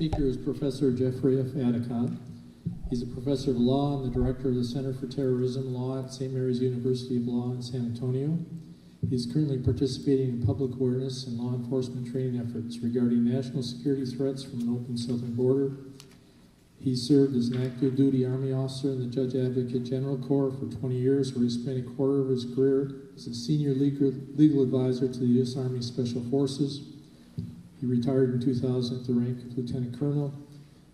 speaker is Professor Jeffrey F. Addicott. He's a professor of law and the director of the Center for Terrorism Law at St. Mary's University of Law in San Antonio. He's currently participating in public awareness and law enforcement training efforts regarding national security threats from an open southern border. He served as an active duty Army officer in the Judge Advocate General Corps for 20 years, where he spent a quarter of his career as a senior legal advisor to the U.S. Army Special Forces. He retired in 2000 at the rank of Lieutenant Colonel.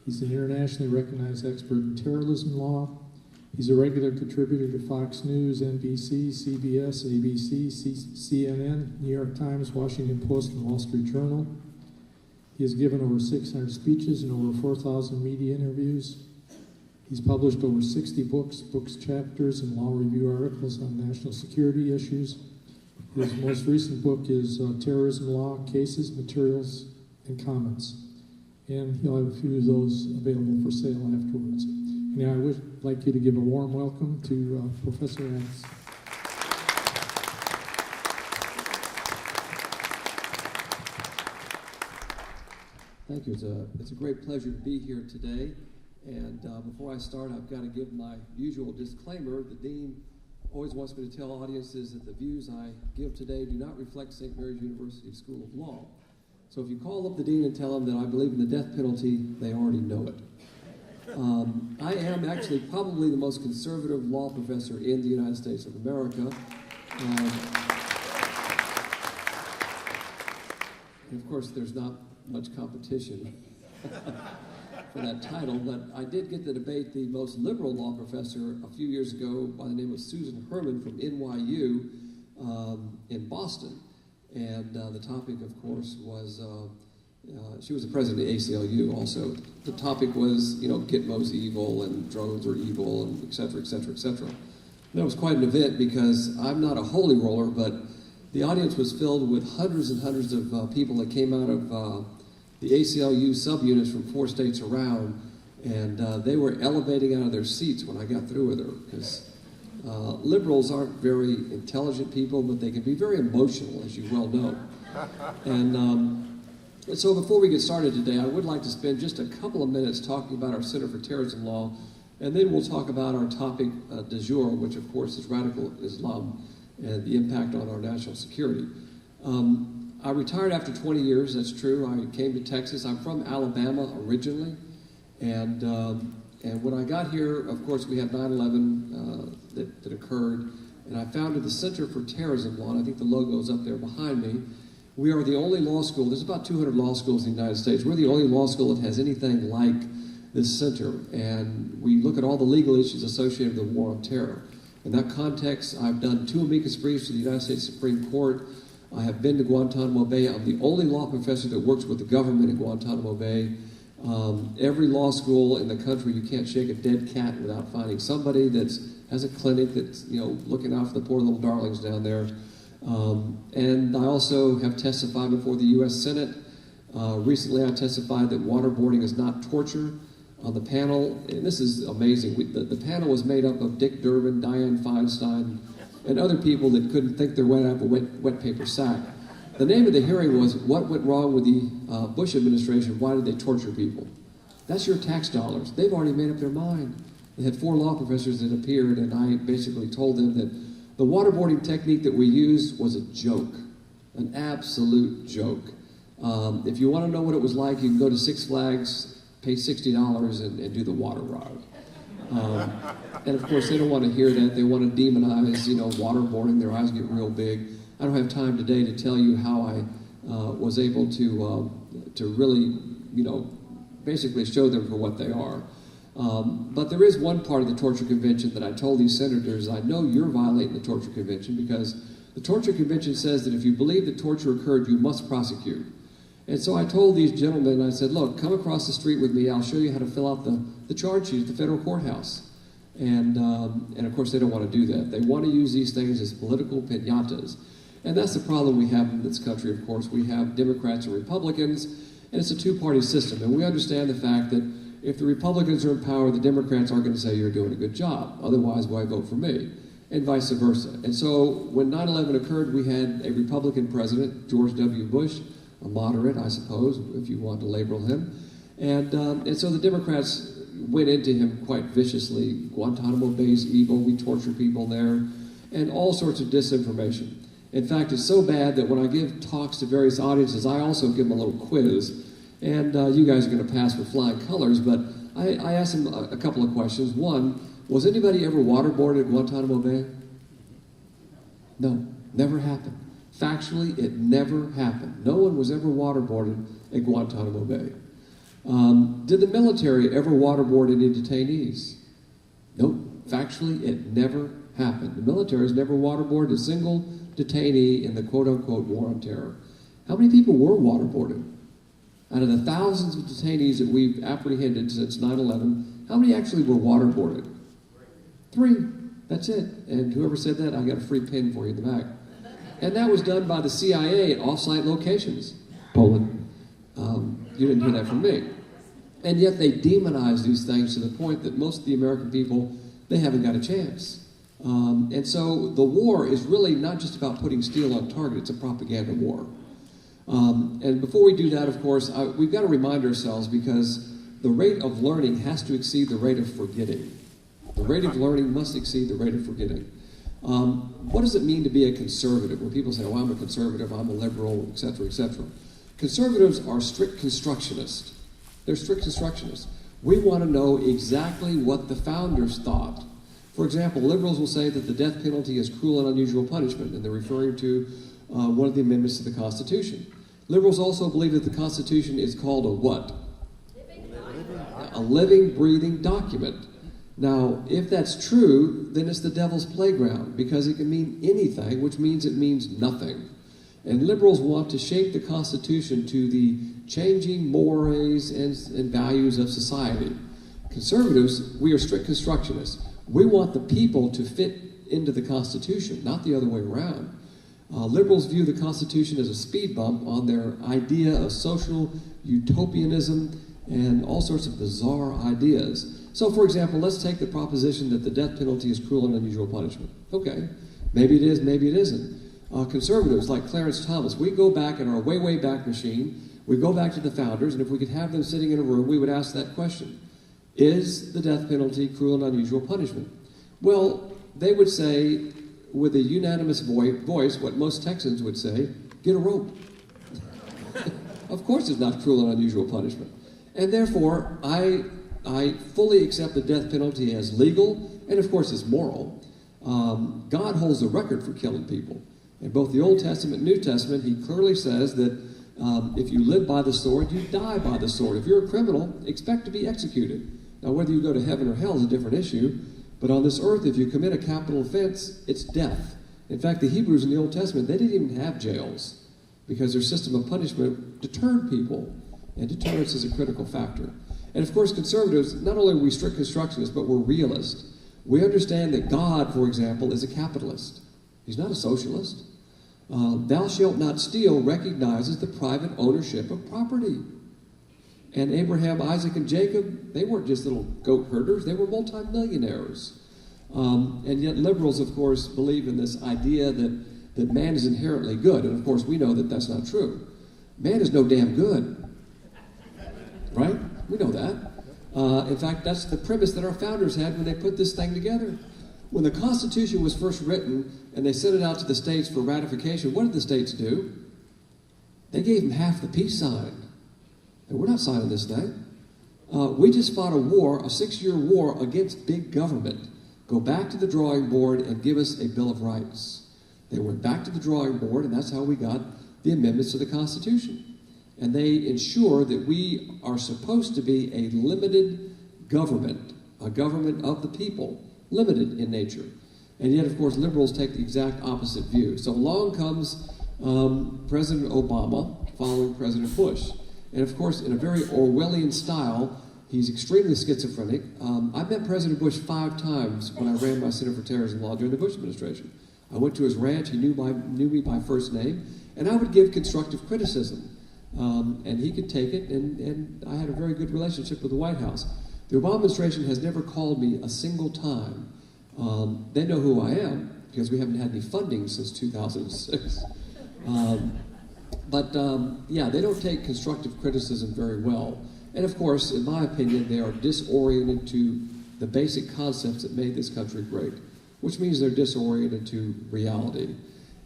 He's an internationally recognized expert in terrorism law. He's a regular contributor to Fox News, NBC, CBS, ABC, CNN, New York Times, Washington Post, and Wall Street Journal. He has given over 600 speeches and over 4,000 media interviews. He's published over 60 books, chapters, and law review articles on national security issues. His most recent book is Terrorism Law, Cases, Materials, and Comments. And he'll have a few of those available for sale afterwards. And now I would like you to give a warm welcome to Professor Addicott. Thank you. It's a great pleasure to be here today. And before I start, I've got to give my usual disclaimer. The Dean always wants me to tell audiences that the views I give today do not reflect St. Mary's University School of Law. So if you call up the Dean and tell him that I believe in the death penalty, they already know it. I am actually probably the most conservative law professor in the United States of America. And of course, there's not much competition for that title, but I did get to debate the most liberal law professor a few years ago by the name of Susan Herman from NYU in Boston. And the topic, of course, was, she was the president of the ACLU also. The topic was, Gitmo's evil and drones are evil and et cetera, et cetera, et cetera. And that was quite an event because I'm not a holy roller, but the audience was filled with hundreds and hundreds of people that came out of the ACLU subunits from 4 states around, and they were elevating out of their seats when I got through with her, because liberals aren't very intelligent people, but they can be very emotional, as you well know. And so before we get started today, I would like to spend just a couple of minutes talking about our Center for Terrorism Law, and then we'll talk about our topic du jour, which of course is radical Islam and the impact on our national security. I retired after 20 years, that's true. I came to Texas. I'm from Alabama originally. And when I got here, of course, we had 9/11 that occurred. And I founded the Center for Terrorism Law, and I think the logo is up there behind me. We are the only law school, there's about 200 law schools in the United States. We're the only law school that has anything like this center. And we look at all the legal issues associated with the war on terror. In that context, I've done 2 amicus briefs to the United States Supreme Court. I have been to Guantanamo Bay. I'm the only law professor that works with the government in Guantanamo Bay. Every law school in the country, you can't shake a dead cat without finding somebody that has a clinic that's looking out for the poor little darlings down there. And I also have testified before the U.S. Senate. Recently, I testified that waterboarding is not torture. On the panel, and this is amazing, the panel was made up of Dick Durbin, Dianne Feinstein, and other people that couldn't think their way out of a wet paper sack. The name of the hearing was, what went wrong with the Bush administration? Why did they torture people? That's your tax dollars. They've already made up their mind. They had 4 law professors that appeared, and I basically told them that the waterboarding technique that we used was a joke, an absolute joke. If you want to know what it was like, you can go to Six Flags, pay $60 and do the water ride. And of course, they don't want to hear that. They want to demonize, waterboarding. Their eyes get real big. I don't have time today to tell you how I was able to really, basically show them for what they are. But there is one part of the Torture Convention that I told these senators, I know you're violating the Torture Convention, because the Torture Convention says that if you believe that torture occurred, you must prosecute. And so I told these gentlemen, I said, look, come across the street with me. I'll show you how to fill out the charge sheet at the federal courthouse. And of course, they don't want to do that. They want to use these things as political piñatas. And that's the problem we have in this country, of course. We have Democrats and Republicans, and it's a 2-party system. And we understand the fact that if the Republicans are in power, the Democrats aren't going to say you're doing a good job. Otherwise, why vote for me? And vice versa. And so when 9/11 occurred, we had a Republican president, George W. Bush, a moderate, I suppose, if you want to label him. And so the Democrats went into him quite viciously. Guantanamo Bay is evil, we torture people there, and all sorts of disinformation. In fact, it's so bad that when I give talks to various audiences, I also give them a little quiz. And you guys are going to pass with flying colors, but I asked them a couple of questions. One, was anybody ever waterboarded at Guantanamo Bay? No, never happened. Factually, it never happened. No one was ever waterboarded at Guantanamo Bay. Did the military ever waterboard any detainees? Nope. Factually, it never happened. The military has never waterboarded a single detainee in the quote-unquote war on terror. How many people were waterboarded? Out of the thousands of detainees that we've apprehended since 9/11, how many actually were waterboarded? 3. That's it. And whoever said that, I got a free pin for you in the back. And that was done by the CIA at off-site locations. Poland. You didn't hear that from me. And yet they demonize these things to the point that most of the American people, they haven't got a chance. And so the war is really not just about putting steel on target, it's a propaganda war. And before we do that, of course, we've got to remind ourselves, because the rate of learning has to exceed the rate of forgetting. The rate of learning must exceed the rate of forgetting. What does it mean to be a conservative? When people say, oh, I'm a conservative, I'm a liberal, etc., etc. Conservatives are strict constructionists. They're strict constructionists. We want to know exactly what the founders thought. For example, liberals will say that the death penalty is cruel and unusual punishment, and they're referring to one of the amendments to the Constitution. Liberals also believe that the Constitution is called a what? A living, breathing document. Now, if that's true, then it's the devil's playground, because it can mean anything, which means it means nothing. And liberals want to shape the Constitution to the changing mores and values of society. Conservatives, we are strict constructionists. We want the people to fit into the Constitution, not the other way around. Liberals view the Constitution as a speed bump on their idea of social utopianism and all sorts of bizarre ideas. So, for example, let's take the proposition that the death penalty is cruel and unusual punishment. Okay, maybe it is, maybe it isn't. Conservatives like Clarence Thomas, we go back in our way, way back machine, we go back to the founders, and if we could have them sitting in a room, we would ask that question. Is the death penalty cruel and unusual punishment? Well, they would say, with a unanimous voice, what most Texans would say, get a rope. Of course it's not cruel and unusual punishment. And therefore, I fully accept the death penalty as legal, and of course it's moral. God holds the record for killing people. In both the Old Testament and New Testament, he clearly says that if you live by the sword, you die by the sword. If you're a criminal, expect to be executed. Now, whether you go to heaven or hell is a different issue, but on this earth, if you commit a capital offense, it's death. In fact, the Hebrews in the Old Testament, they didn't even have jails because their system of punishment deterred people, and deterrence is a critical factor. And of course, conservatives, not only are we strict constructionists, but we're realists. We understand that God, for example, is a capitalist. He's not a socialist. Thou shalt not steal recognizes the private ownership of property. And Abraham, Isaac, and Jacob, they weren't just little goat herders, they were multimillionaires. And yet liberals, of course, believe in this idea that man is inherently good. And of course, we know that that's not true. Man is no damn good. Right? We know that. In fact, that's the premise that our founders had when they put this thing together. When the Constitution was first written and they sent it out to the states for ratification, what did the states do? They gave them half the peace sign. And we're not signing this thing. We just fought a war, a 6-year war against big government. Go back to the drawing board and give us a Bill of Rights. They went back to the drawing board, and that's how we got the amendments to the Constitution. And they ensure that we are supposed to be a limited government, a government of the people, limited in nature. And yet, of course, liberals take the exact opposite view. So along comes President Obama following President Bush. And of course, in a very Orwellian style, he's extremely schizophrenic. I met President Bush 5 times when I ran my Center for Terrorism Law during the Bush administration. I went to his ranch, he knew me by first name, and I would give constructive criticism. And he could take it, and I had a very good relationship with the White House. The Obama administration has never called me a single time. They know who I am, because we haven't had any funding since 2006. Yeah, they don't take constructive criticism very well. And of course, in my opinion, they are disoriented to the basic concepts that made this country great, which means they're disoriented to reality.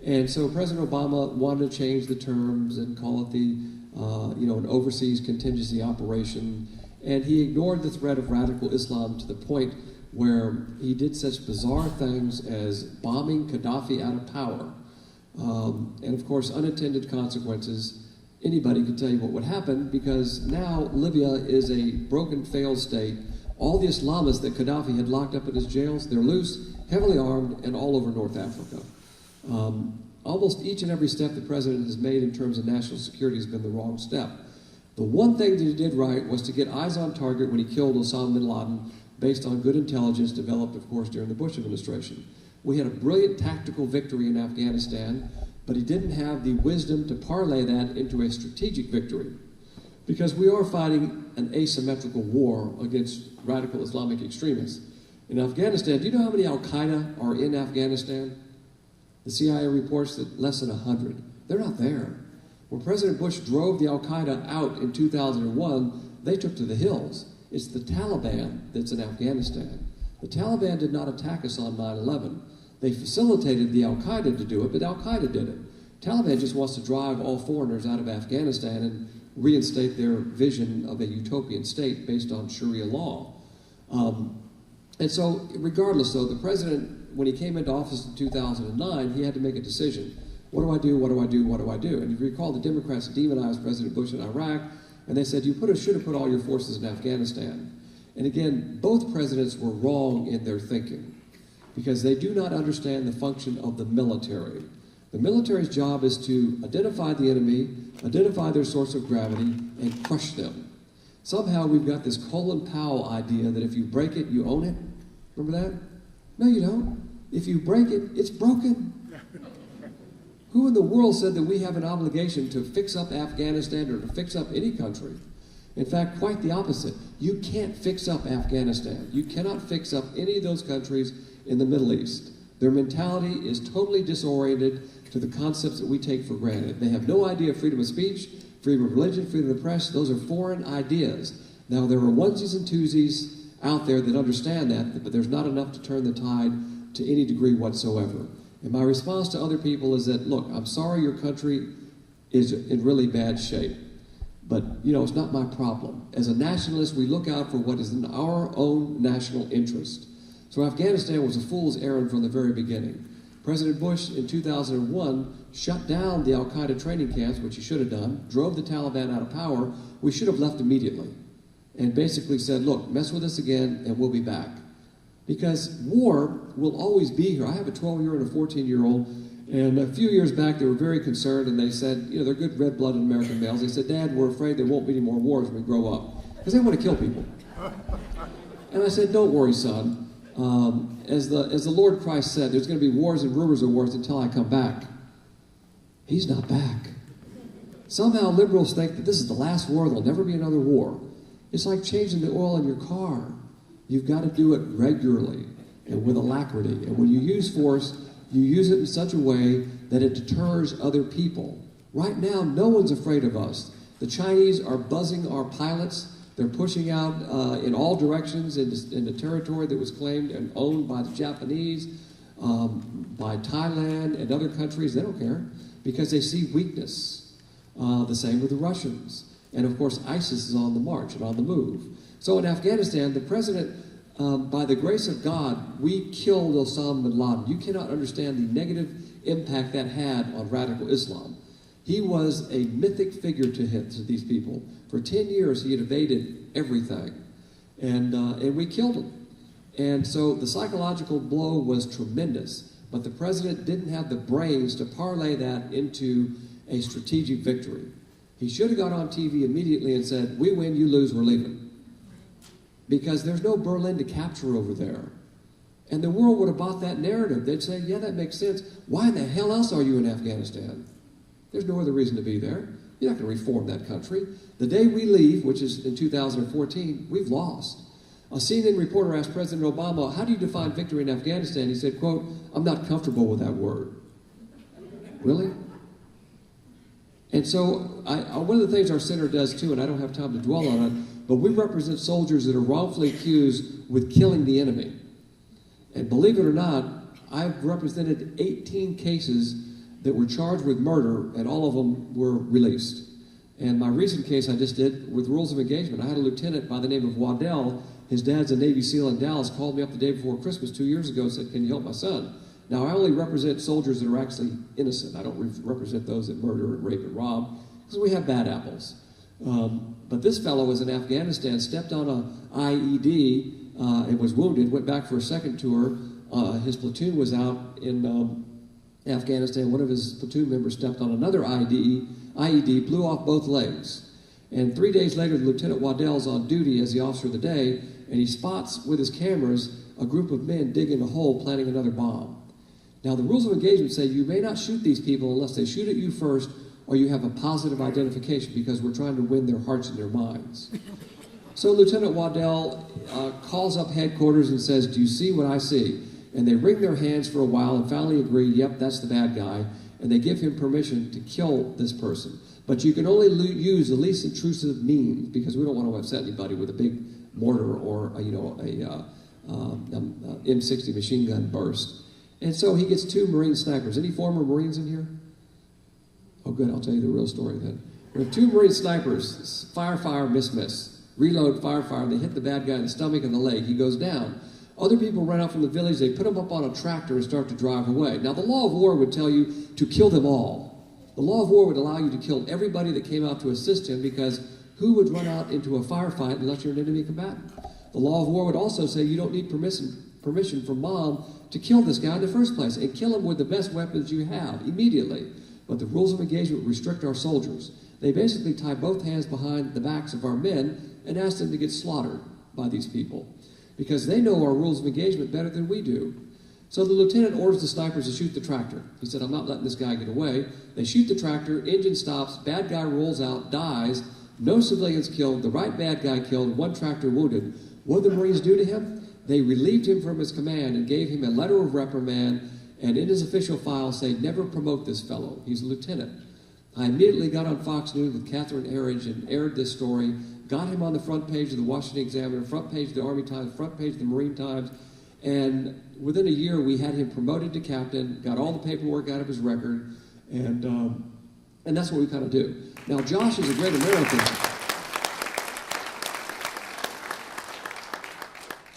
And so President Obama wanted to change the terms and call it an overseas contingency operation, and he ignored the threat of radical Islam to the point where he did such bizarre things as bombing Gaddafi out of power. And of course, unintended consequences. Anybody could tell you what would happen, because now Libya is a broken, failed state. All the Islamists that Gaddafi had locked up in his jails, they're loose, heavily armed, and all over North Africa. Almost each and every step the president has made in terms of national security has been the wrong step. The one thing that he did right was to get eyes on target when he killed Osama bin Laden, based on good intelligence developed, of course, during the Bush administration. We had a brilliant tactical victory in Afghanistan, but he didn't have the wisdom to parlay that into a strategic victory, because we are fighting an asymmetrical war against radical Islamic extremists. In Afghanistan, do you know how many Al-Qaeda are in Afghanistan? The CIA reports that less than 100. They're not there. When President Bush drove the Al-Qaeda out in 2001, they took to the hills. It's the Taliban that's in Afghanistan. The Taliban did not attack us on 9/11. They facilitated the Al-Qaeda to do it, but Al-Qaeda did it. Taliban just wants to drive all foreigners out of Afghanistan and reinstate their vision of a utopian state based on Sharia law. And so, regardless, though, the president, when he came into office in 2009, he had to make a decision. What do I do? What do I do? What do I do? And if you recall, the Democrats demonized President Bush in Iraq, and they said, you should have put all your forces in Afghanistan. And again, both presidents were wrong in their thinking, because they do not understand the function of the military. The military's job is to identify the enemy, identify their source of gravity, and crush them. Somehow we've got this Colin Powell idea that if you break it, you own it. Remember that? No, you don't. If you break it, it's broken. Who in the world said that we have an obligation to fix up Afghanistan or to fix up any country? In fact, quite the opposite. You can't fix up Afghanistan. You cannot fix up any of those countries in the Middle East. Their mentality is totally disoriented to the concepts that we take for granted. They have no idea of freedom of speech, freedom of religion, freedom of the press. Those are foreign ideas. Now, there are onesies and twosies out there that understand that, but there's not enough to turn the tide to any degree whatsoever. And my response to other people is that, look, I'm sorry your country is in really bad shape, but, it's not my problem. As a nationalist, we look out for what is in our own national interest. So Afghanistan was a fool's errand from the very beginning. President Bush in 2001 shut down the Al-Qaeda training camps, which he should have done, drove the Taliban out of power. We should have left immediately and basically said, look, mess with us again and we'll be back. Because war will always be here. I have a 12-year-old and a 14-year-old, and a few years back they were very concerned, and they said, they're good red-blooded American males. They said, Dad, we're afraid there won't be any more wars when we grow up, because they want to kill people. And I said, don't worry, son. As the Lord Christ said, there's going to be wars and rumors of wars until I come back. He's not back. Somehow liberals think that this is the last war, there'll never be another war. It's like changing the oil in your car. You've got to do it regularly and with alacrity. And when you use force, you use it in such a way that it deters other people. Right now, no one's afraid of us. The Chinese are buzzing our pilots. They're pushing out in all directions into territory that was claimed and owned by the Japanese, by Thailand and other countries. They don't care because they see weakness. The same with the Russians. And of course, ISIS is on the march and on the move. So in Afghanistan, the president, by the grace of God, we killed Osama bin Laden. You cannot understand the negative impact that had on radical Islam. He was a mythic figure to these people. For 10 years, he had evaded everything. And we killed him. And so the psychological blow was tremendous. But the president didn't have the brains to parlay that into a strategic victory. He should have got on TV immediately and said, we win, you lose, we're leaving. Because there's no Berlin to capture over there. And the world would have bought that narrative. They'd say, yeah, that makes sense. Why in the hell else are you in Afghanistan? There's no other reason to be there. You're not going to reform that country. The day we leave, which is in 2014, we've lost. A CNN reporter asked President Obama, how do you define victory in Afghanistan? He said, quote, I'm not comfortable with that word. Really? And so one of the things our center does too, and I don't have time to dwell on it, but we represent soldiers that are wrongfully accused with killing the enemy. And believe it or not, I've represented 18 cases that were charged with murder, and all of them were released. And my recent case I just did with rules of engagement, I had a lieutenant by the name of Waddell. His dad's a Navy SEAL in Dallas, called me up the day before Christmas 2 years ago and said, "Can you help my son?" Now, I only represent soldiers that are actually innocent. I don't represent those that murder and rape and rob, because we have bad apples. But this fellow was in Afghanistan, stepped on an IED, and was wounded, went back for a second tour. His platoon was out in Afghanistan. One of his platoon members stepped on another IED, blew off both legs. And 3 days later, Lieutenant Waddell's on duty as the officer of the day, and he spots with his cameras a group of men digging a hole, planting another bomb. Now, the rules of engagement say you may not shoot these people unless they shoot at you first or you have a positive identification, because we're trying to win their hearts and their minds. So Lieutenant Waddell calls up headquarters and says, "Do you see what I see?" And they wring their hands for a while and finally agree, "Yep, that's the bad guy." And they give him permission to kill this person. But you can only use the least intrusive means, because we don't want to upset anybody with a big mortar or a M60 machine gun burst. And so he gets 2 Marine snipers. Any former Marines in here? Oh, good. I'll tell you the real story then. We have 2 Marine snipers. Fire, miss. Reload, fire. They hit the bad guy in the stomach and the leg. He goes down. Other people run out from the village. They put him up on a tractor and start to drive away. Now, the law of war would tell you to kill them all. The law of war would allow you to kill everybody that came out to assist him, because who would run out into a firefight unless you're an enemy combatant? The law of war would also say you don't need permission from mom to kill this guy in the first place, and kill him with the best weapons you have immediately. But the rules of engagement restrict our soldiers. They basically tie both hands behind the backs of our men and ask them to get slaughtered by these people, because they know our rules of engagement better than we do. So the lieutenant orders the snipers to shoot the tractor. He said, "I'm not letting this guy get away." They shoot the tractor, engine stops, bad guy rolls out, dies, no civilians killed, the right bad guy killed, 1 tractor wounded. What did the Marines do to him? They relieved him from his command and gave him a letter of reprimand, and in his official file say, "Never promote this fellow. He's a lieutenant." I immediately got on Fox News with Catherine Herridge and aired this story, got him on the front page of the Washington Examiner, front page of the Army Times, front page of the Marine Times, and within a year we had him promoted to captain, got all the paperwork out of his record, and that's what we kind of do. Now, Josh is a great American.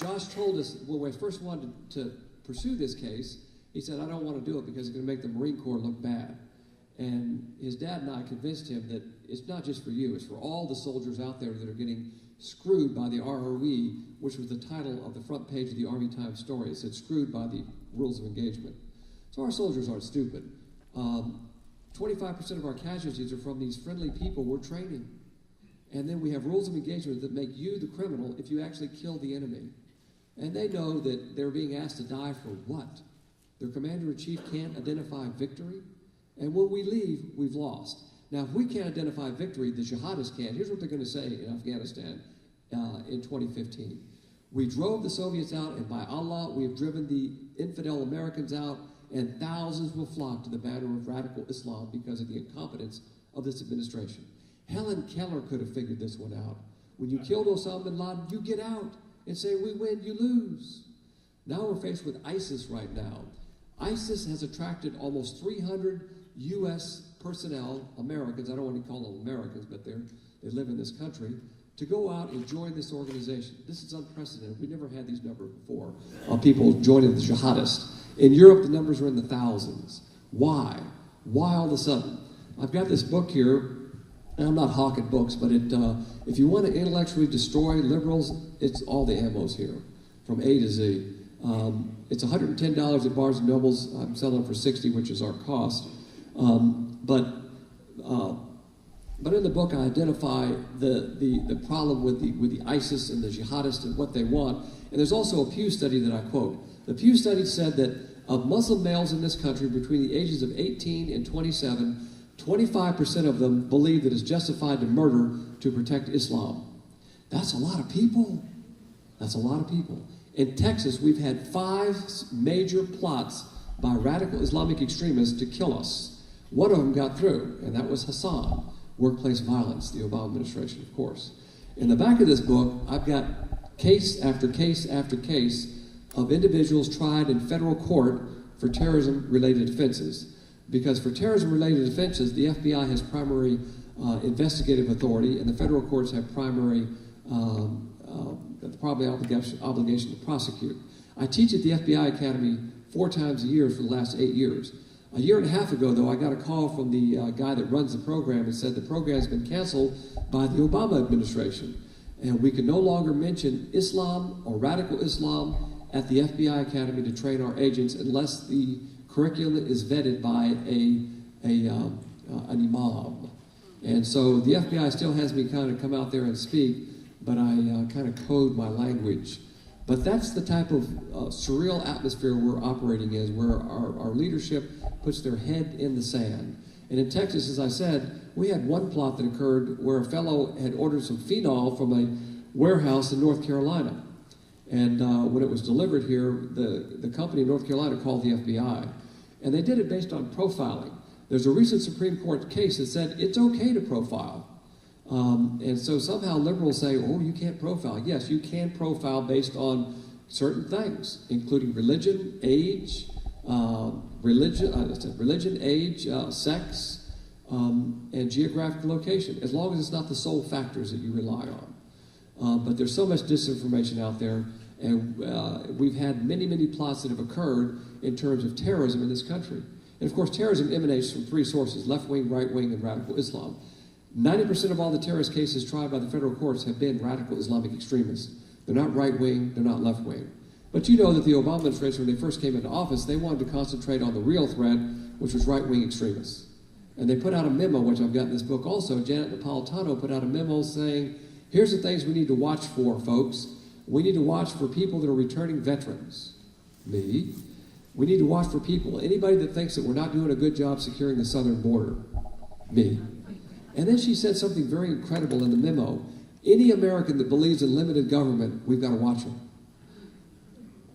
Josh told us, when we first wanted to pursue this case, he said, "I don't want to do it because it's going to make the Marine Corps look bad." And his dad and I convinced him that it's not just for you, it's for all the soldiers out there that are getting screwed by the ROE, which was the title of the front page of the Army Times story. It said, "Screwed by the rules of engagement." So our soldiers aren't stupid. 25% of our casualties are from these friendly people we're training. And then we have rules of engagement that make you the criminal if you actually kill the enemy. And they know that they're being asked to die for what? Their commander-in-chief can't identify victory. And when we leave, we've lost. Now, if we can't identify victory, the jihadists can. Here's what they're going to say in Afghanistan in 2015. "We drove the Soviets out, and by Allah, we have driven the infidel Americans out, and thousands will flock to the banner of radical Islam because of the incompetence of this administration." Helen Keller could have figured this one out. When you killed Osama bin Laden, you get out and say, "We win, you lose." Now we're faced with ISIS right now. ISIS has attracted almost 300 U.S. personnel, Americans, I don't want to call them Americans, but they live in this country, to go out and join this organization. This is unprecedented. We never had these numbers before of people joining the jihadists. In Europe, the numbers are in the thousands. Why? Why all of a sudden? I've got this book here, and I'm not hawking books, but if you want to intellectually destroy liberals, it's all the ammo's here, from A to Z. It's $110 at Barnes & Noble's. I'm selling it for $60, which is our cost. But in the book, I identify the problem with the ISIS and the jihadists and what they want. And there's also a Pew study that I quote. The Pew study said that of Muslim males in this country between the ages of 18 and 27, 25% of them believe that it's justified to murder to protect Islam. That's a lot of people. That's a lot of people. In Texas, we've had 5 major plots by radical Islamic extremists to kill us. One of them got through, and that was Hassan. Workplace violence, the Obama administration, of course. In the back of this book, I've got case after case after case of individuals tried in federal court for terrorism-related offenses. Because for terrorism-related offenses, the FBI has primary investigative authority, and the federal courts have primary obligation to prosecute. I teach at the FBI Academy 4 times a year for the last 8 years. A year and a half ago, though, I got a call from the guy that runs the program and said the program has been canceled by the Obama administration, and we can no longer mention Islam or radical Islam at the FBI Academy to train our agents unless the curriculum is vetted by an imam. And so the FBI still has me kind of come out there and speak, but I kind of code my language. But that's the type of surreal atmosphere we're operating in, where our leadership puts their head in the sand. And in Texas, as I said, we had one plot that occurred where a fellow had ordered some phenol from a warehouse in North Carolina. And when it was delivered here, the company in North Carolina called the FBI. And they did it based on profiling. There's a recent Supreme Court case that said it's okay to profile. And so somehow liberals say, oh, you can't profile. Yes, you can profile based on certain things, including religion, age, sex, and geographic location, as long as it's not the sole factors that you rely on. But there's so much disinformation out there, and we've had many, many plots that have occurred in terms of terrorism in this country. And of course, terrorism emanates from 3 sources: left wing, right wing, and radical Islam. 90% of all the terrorist cases tried by the federal courts have been radical Islamic extremists. They're not right wing, they're not left wing. But you know that the Obama administration, when they first came into office, they wanted to concentrate on the real threat, which was right wing extremists. And they put out a memo, which I've got in this book also. Janet Napolitano put out a memo saying, here's the things we need to watch for, folks. We need to watch for people that are returning veterans. Me. We need to watch for people, anybody that thinks that we're not doing a good job securing the southern border. Me. And then she said something very incredible in the memo. Any American that believes in limited government, we've got to watch them.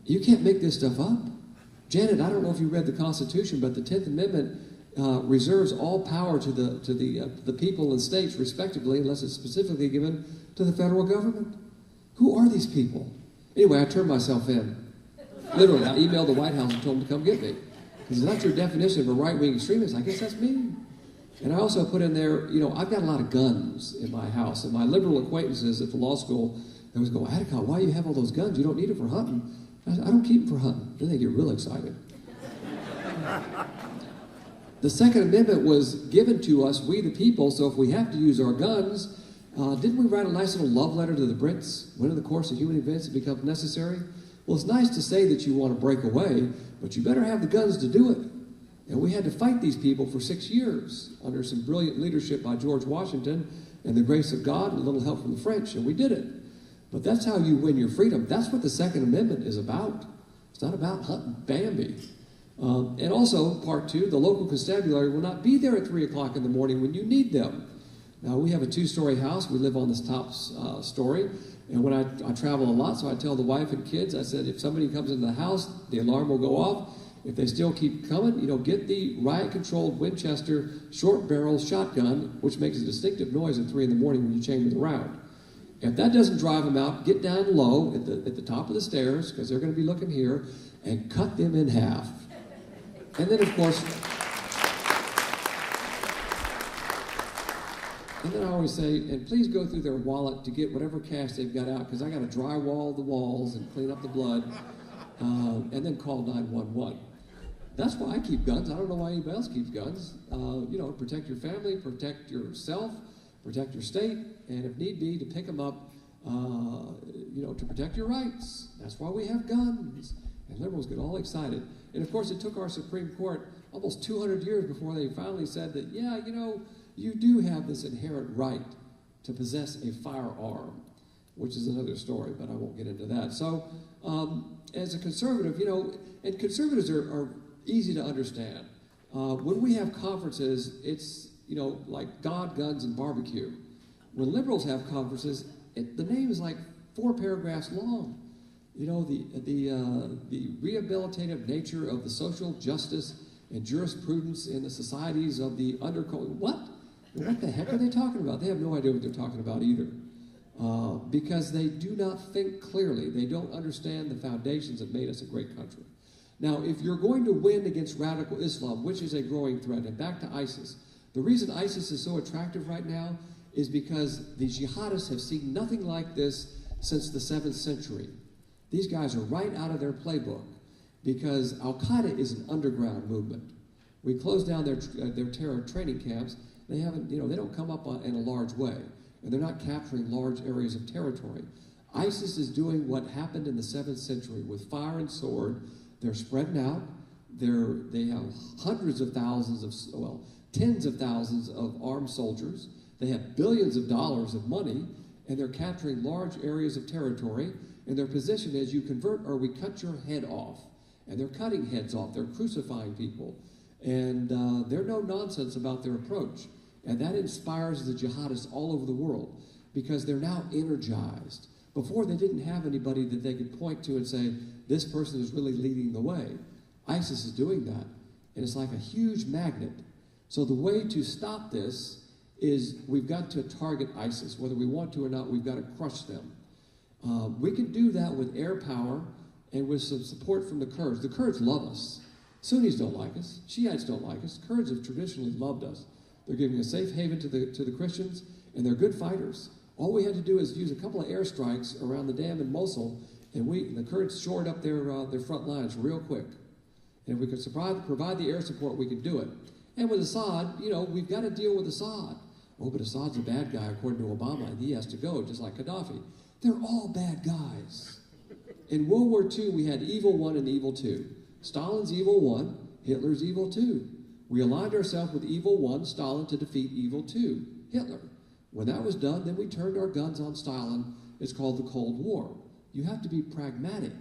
You can't make this stuff up. Janet, I don't know if you read the Constitution, but the 10th Amendment reserves all power to the people and states, respectively, unless it's specifically given to the federal government. Who are these people? Anyway, I turned myself in. Literally, I emailed the White House and told them to come get me. Because that's your definition of a right-wing extremist. I guess that's me. And I also put in there, you know, I've got a lot of guns in my house. And my liberal acquaintances at the law school, they always go, Addicott, why do you have all those guns? You don't need them for hunting. I said, I don't keep them for hunting. Then they get real excited. The Second Amendment was given to us, we the people, so if we have to use our guns, didn't we write a nice little love letter to the Brits when in the course of human events it becomes necessary? Well, it's nice to say that you want to break away, but you better have the guns to do it. And we had to fight these people for 6 years under some brilliant leadership by George Washington and the grace of God and a little help from the French, and we did it. But that's how you win your freedom. That's what the Second Amendment is about. It's not about hunting Bambi. And also, part 2, the local constabulary will not be there at 3 o'clock in the morning when you need them. Now, we have a 2-story house. We live on this top story. And when I travel a lot, so I tell the wife and kids, I said, if somebody comes into the house, the alarm will go off. If they still keep coming, you know, get the riot-controlled Winchester short-barrel shotgun, which makes a distinctive noise at 3 in the morning when you chamber the round. If that doesn't drive them out, get down low at the top of the stairs, because they're going to be looking here, and cut them in half. And then, of course, and then I always say, and please go through their wallet to get whatever cash they've got out, because I got to drywall the walls and clean up the blood, and then call 911. That's why I keep guns. I don't know why anybody else keeps guns. You know, protect your family, protect yourself, protect your state, and if need be, to pick them up, you know, to protect your rights. That's why we have guns. And liberals get all excited. And of course, it took our Supreme Court almost 200 years before they finally said that, yeah, you know, you do have this inherent right to possess a firearm, which is another story, but I won't get into that. So, as a conservative, you know, and conservatives are easy to understand. When we have conferences, it's, you know, like God, guns, and barbecue. When liberals have conferences, the name is like 4 paragraphs long. You know, the rehabilitative nature of the social justice and jurisprudence in the societies of the undercover. What? What the heck are they talking about? They have no idea what they're talking about either. because they do not think clearly. They don't understand the foundations that made us a great country. Now, if you're going to win against radical Islam, which is a growing threat, and back to ISIS, the reason ISIS is so attractive right now is because the jihadists have seen nothing like this since the 7th century. These guys are right out of their playbook because Al-Qaeda is an underground movement. We closed down their terror training camps. They haven't, they don't come up in a large way, and they're not capturing large areas of territory. ISIS is doing what happened in the 7th century with fire and sword. They're spreading out. They have hundreds of thousands of, tens of thousands of armed soldiers. They have billions of dollars of money, and they're capturing large areas of territory. And their position is you convert or we cut your head off. And they're cutting heads off. They're crucifying people. And they're no nonsense about their approach. And that inspires the jihadists all over the world because they're now energized. Before, they didn't have anybody that they could point to and say, this person is really leading the way. ISIS is doing that. And it's like a huge magnet. So the way to stop this is we've got to target ISIS. Whether we want to or not, we've got to crush them. We can do that with air power and with some support from the Kurds. The Kurds love us. Sunnis don't like us. Shiites don't like us. Kurds have traditionally loved us. They're giving a safe haven to the Christians, and they're good fighters. All we had to do is use a couple of airstrikes around the dam in Mosul, and the Kurds shored up their front lines real quick. And if we could provide the air support, we could do it. And with Assad, we've got to deal with Assad. Oh, but Assad's a bad guy, according to Obama, and he has to go, just like Gaddafi. They're all bad guys. In World War II, we had evil one and evil two. Stalin's evil one, Hitler's evil two. We aligned ourselves with evil one, Stalin, to defeat evil two, Hitler. When that was done, then we turned our guns on Stalin. It's called the Cold War. You have to be pragmatic.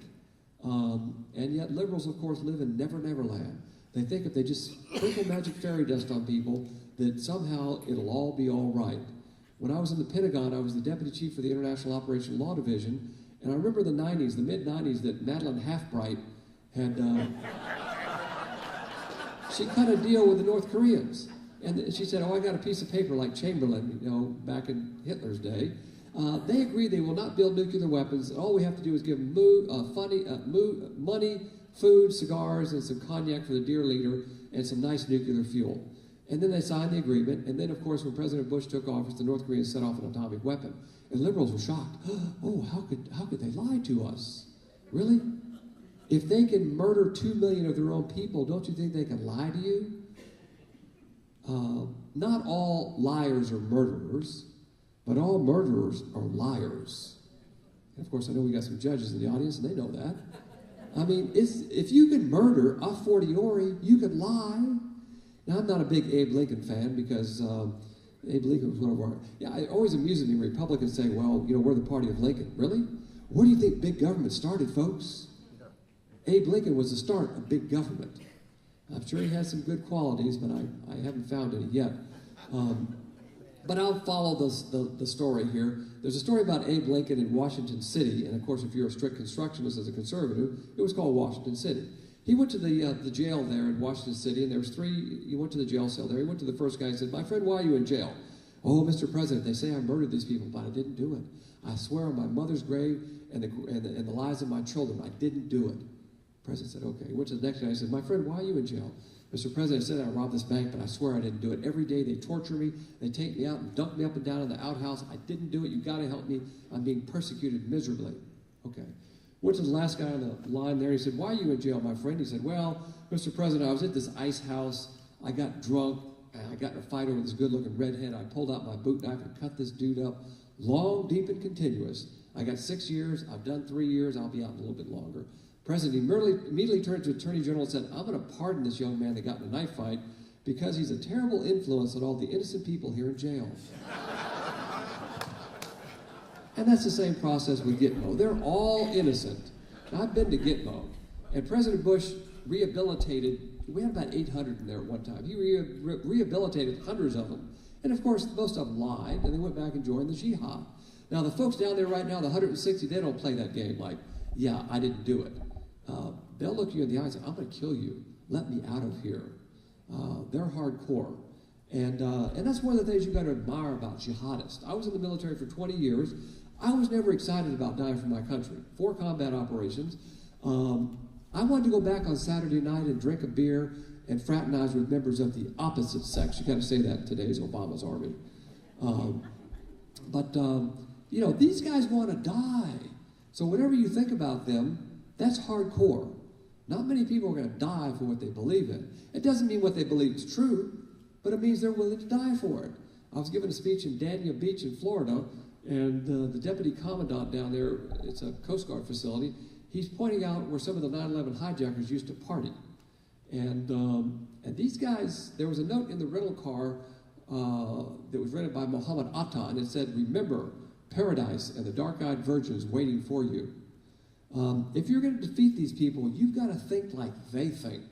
And yet liberals, of course, live in Never Never Land. They think if they just sprinkle magic fairy dust on people, that somehow it'll all be all right. When I was in the Pentagon, I was the deputy chief for the International Operation Law Division, and I remember the mid-90s, that Madeleine Halfbright had, she cut a deal with the North Koreans. And she said, I got a piece of paper like Chamberlain, back in Hitler's day. They agreed they will not build nuclear weapons. All we have to do is give them money, food, cigars, and some cognac for the dear leader, and some nice nuclear fuel. And then they signed the agreement, and then, of course, when President Bush took office, the North Koreans set off an atomic weapon. And liberals were shocked. Oh, how could they lie to us? Really? If they can murder 2 million of their own people, don't you think they can lie to you? Not all liars are murderers, but all murderers are liars. And, of course, I know we got some judges in the audience, and they know that. I mean, if you could murder a fortiori, you could lie. Now, I'm not a big Abe Lincoln fan because Abe Lincoln was one of our... Yeah, it always amuses me when Republicans say, well, we're the party of Lincoln. Really? Where do you think big government started, folks? Abe Lincoln was the start of big government. I'm sure he has some good qualities, but I haven't found any yet. But I'll follow the story here. There's a story about Abe Lincoln in Washington City, and of course, if you're a strict constructionist as a conservative, it was called Washington City. He went to the jail there in Washington City, and there was he went to the jail cell there. He went to the first guy and said, my friend, why are you in jail? Oh, Mr. President, they say I murdered these people, but I didn't do it. I swear on my mother's grave and the lives of my children, I didn't do it. The president said, okay. He went to the next guy and said, my friend, why are you in jail? Mr. President, I said I robbed this bank, but I swear I didn't do it. Every day they torture me, they take me out and dunk me up and down in the outhouse. I didn't do it. You got to help me. I'm being persecuted miserably. Okay. Went to the last guy on the line there. He said, why are you in jail, my friend? He said, well, Mr. President, I was at this ice house. I got drunk, and I got in a fight over this good-looking redhead. I pulled out my boot knife and cut this dude up. Long, deep, and continuous. I got 6 years. I've done 3 years. I'll be out in a little bit longer. President immediately turned to Attorney General and said, I'm going to pardon this young man that got in a knife fight because he's a terrible influence on all the innocent people here in jail. And that's the same process with Gitmo. They're all innocent. Now, I've been to Gitmo, and President Bush rehabilitated, we had about 800 in there at one time. He rehabilitated hundreds of them. And of course, most of them lied, and they went back and joined the jihad. Now, the folks down there right now, the 160, they don't play that game like, yeah, I didn't do it. They'll look you in the eye and say, I'm going to kill you. Let me out of here. They're hardcore. And that's one of the things you've got to admire about jihadists. I was in the military for 20 years. I was never excited about dying for my country. 4 combat operations. I wanted to go back on Saturday night and drink a beer and fraternize with members of the opposite sex. You got to say that in today's Obama's army. You know, these guys want to die. So whatever you think about them, that's hardcore. Not many people are going to die for what they believe in. It doesn't mean what they believe is true, but it means they're willing to die for it. I was giving a speech in Dania Beach in Florida, and the deputy commandant down there, it's a Coast Guard facility, he's pointing out where some of the 9/11 hijackers used to party. And these guys, there was a note in the rental car that was rented by Muhammad Atta, and it said, "Remember, paradise and the dark-eyed virgins waiting for you." If you're going to defeat these people, you've got to think like they think.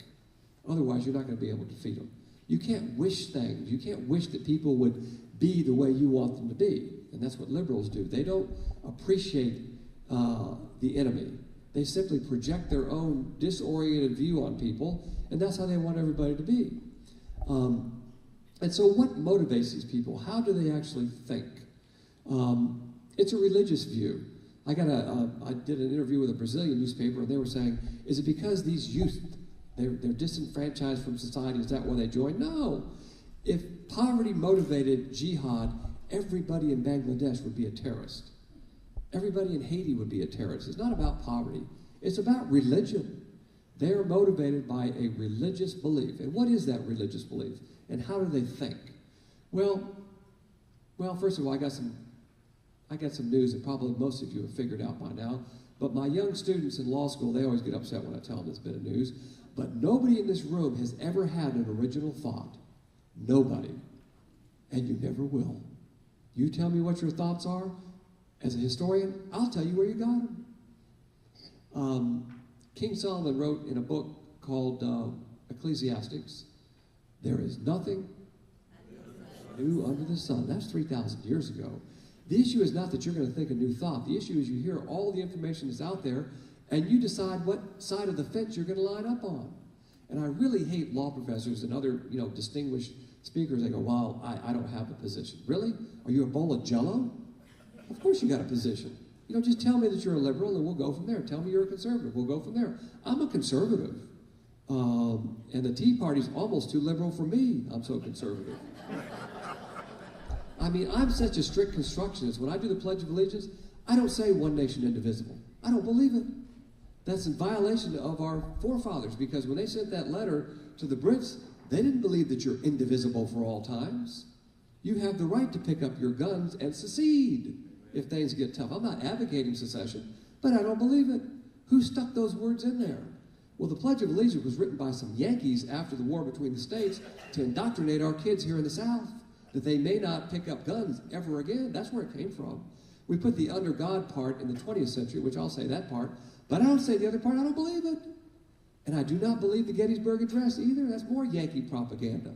Otherwise, you're not going to be able to defeat them. You can't wish things. You can't wish that people would be the way you want them to be. And that's what liberals do. They don't appreciate the enemy. They simply project their own disoriented view on people, and that's how they want everybody to be. And so what motivates these people? How do they actually think? It's a religious view. I did an interview with a Brazilian newspaper, and they were saying, is it because these youth, they're disenfranchised from society, is that why they joined? No. If poverty motivated jihad, everybody in Bangladesh would be a terrorist. Everybody in Haiti would be a terrorist. It's not about poverty. It's about religion. They are motivated by a religious belief. And what is that religious belief? And how do they think? Well, first of all, I got some news that probably most of you have figured out by now. But my young students in law school, they always get upset when I tell them this bit of news. But nobody in this room has ever had an original thought. Nobody. And you never will. You tell me what your thoughts are. As a historian, I'll tell you where you got them. King Solomon wrote in a book called Ecclesiastes, "There is nothing new under the sun." That's 3,000 years ago. The issue is not that you're going to think a new thought. The issue is you hear all the information that's out there, and you decide what side of the fence you're going to line up on. And I really hate law professors and other, distinguished speakers. They go, "Well, I don't have a position." Really? Are you a bowl of Jell-O? Of course you got a position. Just tell me that you're a liberal and we'll go from there. Tell me you're a conservative. We'll go from there. I'm a conservative. And the Tea Party's almost too liberal for me. I'm so conservative. I mean, I'm such a strict constructionist. When I do the Pledge of Allegiance, I don't say one nation indivisible. I don't believe it. That's in violation of our forefathers, because when they sent that letter to the Brits, they didn't believe that you're indivisible for all times. You have the right to pick up your guns and secede if things get tough. I'm not advocating secession, but I don't believe it. Who stuck those words in there? Well, the Pledge of Allegiance was written by some Yankees after the war between the states to indoctrinate our kids here in the South, that they may not pick up guns ever again. That's where it came from. We put the under God part in the 20th century, which I'll say that part, but I don't say the other part. I don't believe it. And I do not believe the Gettysburg Address either. That's more Yankee propaganda.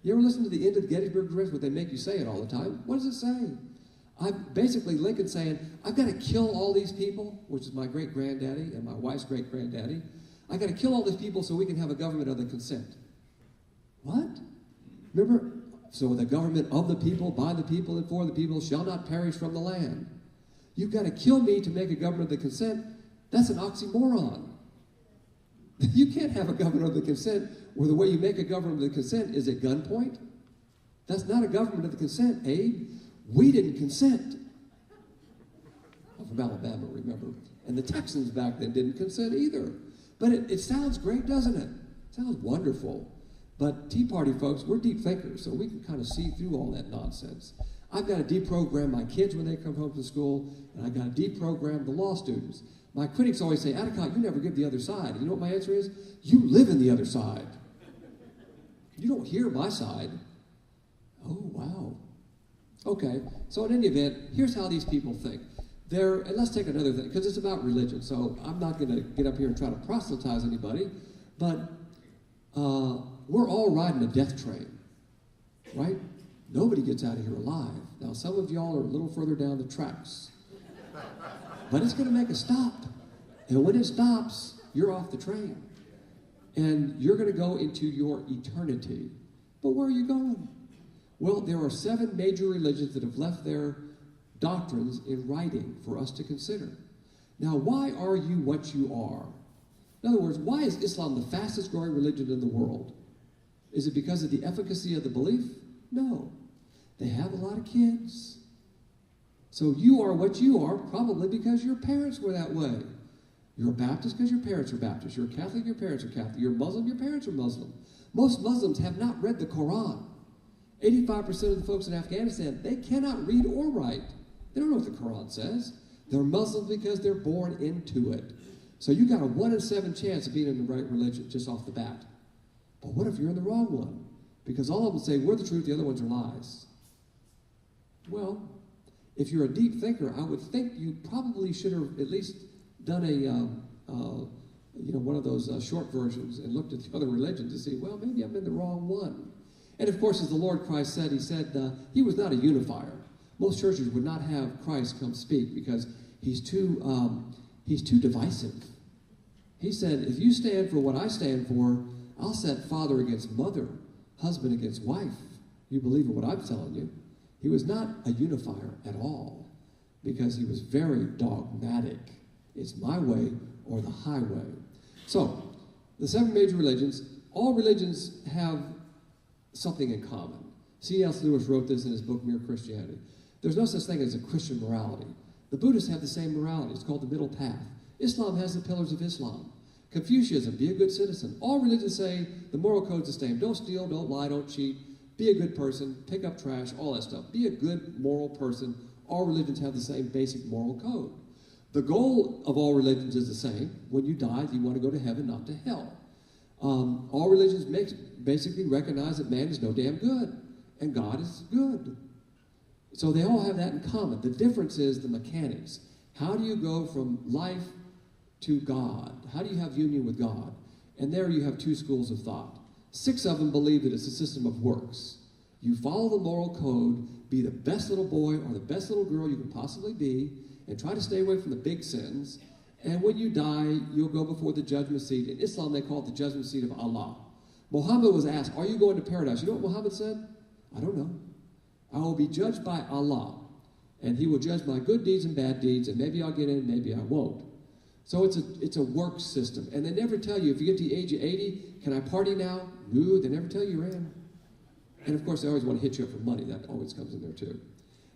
You ever listen to the end of the Gettysburg Address, what they make you say it all the time? What does it say? Basically, Lincoln saying, I've got to kill all these people, which is my great-granddaddy and my wife's great-granddaddy. I've got to kill all these people so we can have a government of the consent. What? Remember? So the government of the people, by the people, and for the people shall not perish from the land. You've got to kill me to make a government of the consent. That's an oxymoron. You can't have a government of the consent where the way you make a government of the consent is at gunpoint. That's not a government of the consent, Abe. We didn't consent. I'm from Alabama, remember? And the Texans back then didn't consent either. But it sounds great, doesn't it? It sounds wonderful. But Tea Party folks, we're deep thinkers, so we can kind of see through all that nonsense. I've got to deprogram my kids when they come home from school, and I've got to deprogram the law students. My critics always say, Addicott, you never give the other side. You know what my answer is? You live in the other side. You don't hear my side. Oh, wow. Okay, so in any event, here's how these people think. And let's take another thing, because it's about religion, so I'm not going to get up here and try to proselytize anybody, but we're all riding a death train, right? Nobody gets out of here alive. Now, some of y'all are a little further down the tracks, but it's going to make a stop, and when it stops, you're off the train, and you're going to go into your eternity. But where are you going? Well, there are 7 major religions that have left their doctrines in writing for us to consider. Now, why are you what you are? In other words, why is Islam the fastest growing religion in the world? Is it because of the efficacy of the belief? No. They have a lot of kids. So you are what you are probably because your parents were that way. You're a Baptist because your parents are Baptist. You're a Catholic, your parents are Catholic. You're a Muslim, your parents are Muslim. Most Muslims have not read the Quran. 85% of the folks in Afghanistan, they cannot read or write. They don't know what the Quran says. They're Muslims because they're born into it. So you got a 1 in 7 chance of being in the right religion just off the bat. But what if you're in the wrong one? Because all of them say, we're the truth, the other ones are lies. Well, if you're a deep thinker, I would think you probably should have at least done one of those short versions and looked at the other religions to see, well, maybe I'm in the wrong one. And of course, as the Lord Christ said, he said he was not a unifier. Most churches would not have Christ come speak because he's too divisive. He said, if you stand for what I stand for, I'll set father against mother, husband against wife. You believe in what I'm telling you. He was not a unifier at all because he was very dogmatic. It's my way or the highway. So, the 7 major religions, all religions have something in common. C.S. Lewis wrote this in his book, Mere Christianity. There's no such thing as a Christian morality. The Buddhists have the same morality. It's called the middle path. Islam has the pillars of Islam. Confucianism, be a good citizen. All religions say the moral code's the same. Don't steal, don't lie, don't cheat. Be a good person, pick up trash, all that stuff. Be a good moral person. All religions have the same basic moral code. The goal of all religions is the same. When you die, you want to go to heaven, not to hell. All religions basically recognize that man is no damn good, and God is good. So they all have that in common. The difference is the mechanics. How do you go from life to God? How do you have union with God? And there you have 2 schools of thought. 6 of them believe that it's a system of works. You follow the moral code, be the best little boy or the best little girl you can possibly be, and try to stay away from the big sins. And when you die, you'll go before the judgment seat. In Islam, they call it the judgment seat of Allah. Muhammad was asked, are you going to paradise? You know what Muhammad said? I don't know. I will be judged by Allah, and he will judge my good deeds and bad deeds, and maybe I'll get in, maybe I won't. So it's a work system. And they never tell you, if you get to the age of 80, can I party now? No, they never tell you you're in. And of course, they always want to hit you up for money. That always comes in there too.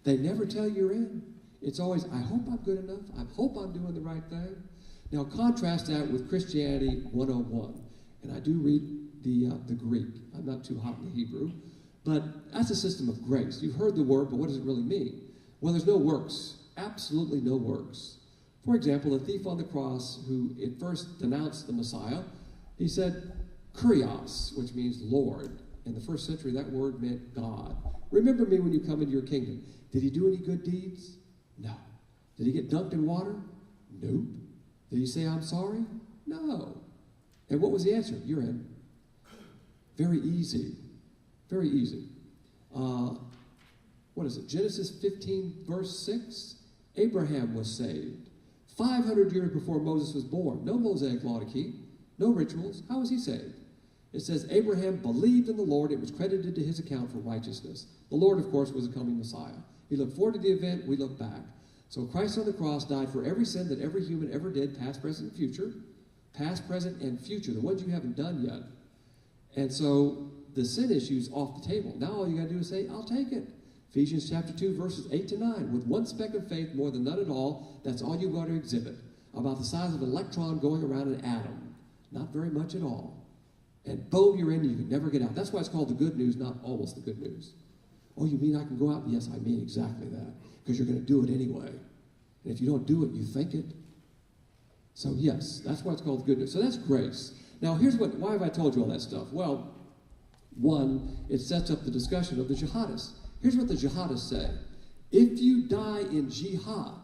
They never tell you you're in. It's always, I hope I'm good enough. I hope I'm doing the right thing. Now contrast that with Christianity 101. And I do read the Greek. I'm not too hot in the Hebrew. But that's a system of grace. You've heard the word, but what does it really mean? Well, there's no works. Absolutely no works. For example, the thief on the cross who at first denounced the Messiah, he said, Kyrios, which means Lord. In the first century, that word meant God. Remember me when you come into your kingdom. Did he do any good deeds? No. Did he get dunked in water? Nope. Did he say, I'm sorry? No. And what was the answer? You're in. Very easy. Very easy. What is it? Genesis 15, verse 6? Abraham was saved. 500 years before Moses was born. No Mosaic law to keep. No rituals. How was he saved? It says, Abraham believed in the Lord. It was credited to his account for righteousness. The Lord, of course, was a coming Messiah. He looked forward to the event. We look back. So Christ on the cross died for every sin that every human ever did, past, present, and future. Past, present, and future. The ones you haven't done yet. And so the sin issue's off the table. Now all you got to do is say, I'll take it. Ephesians chapter 2, verses 8 to 9. With one speck of faith, more than none at all, that's all you've got to exhibit. About the size of an electron going around an atom. Not very much at all. And boom, you're in, you can never get out. That's why it's called the good news, not almost the good news. Oh, you mean I can go out? Yes, I mean exactly that. Because you're going to do it anyway. And if you don't do it, you think it. So yes, that's why it's called the good news. So that's grace. Now why have I told you all that stuff? Well, one, it sets up the discussion of the jihadists. Here's what the jihadists say. If you die in jihad,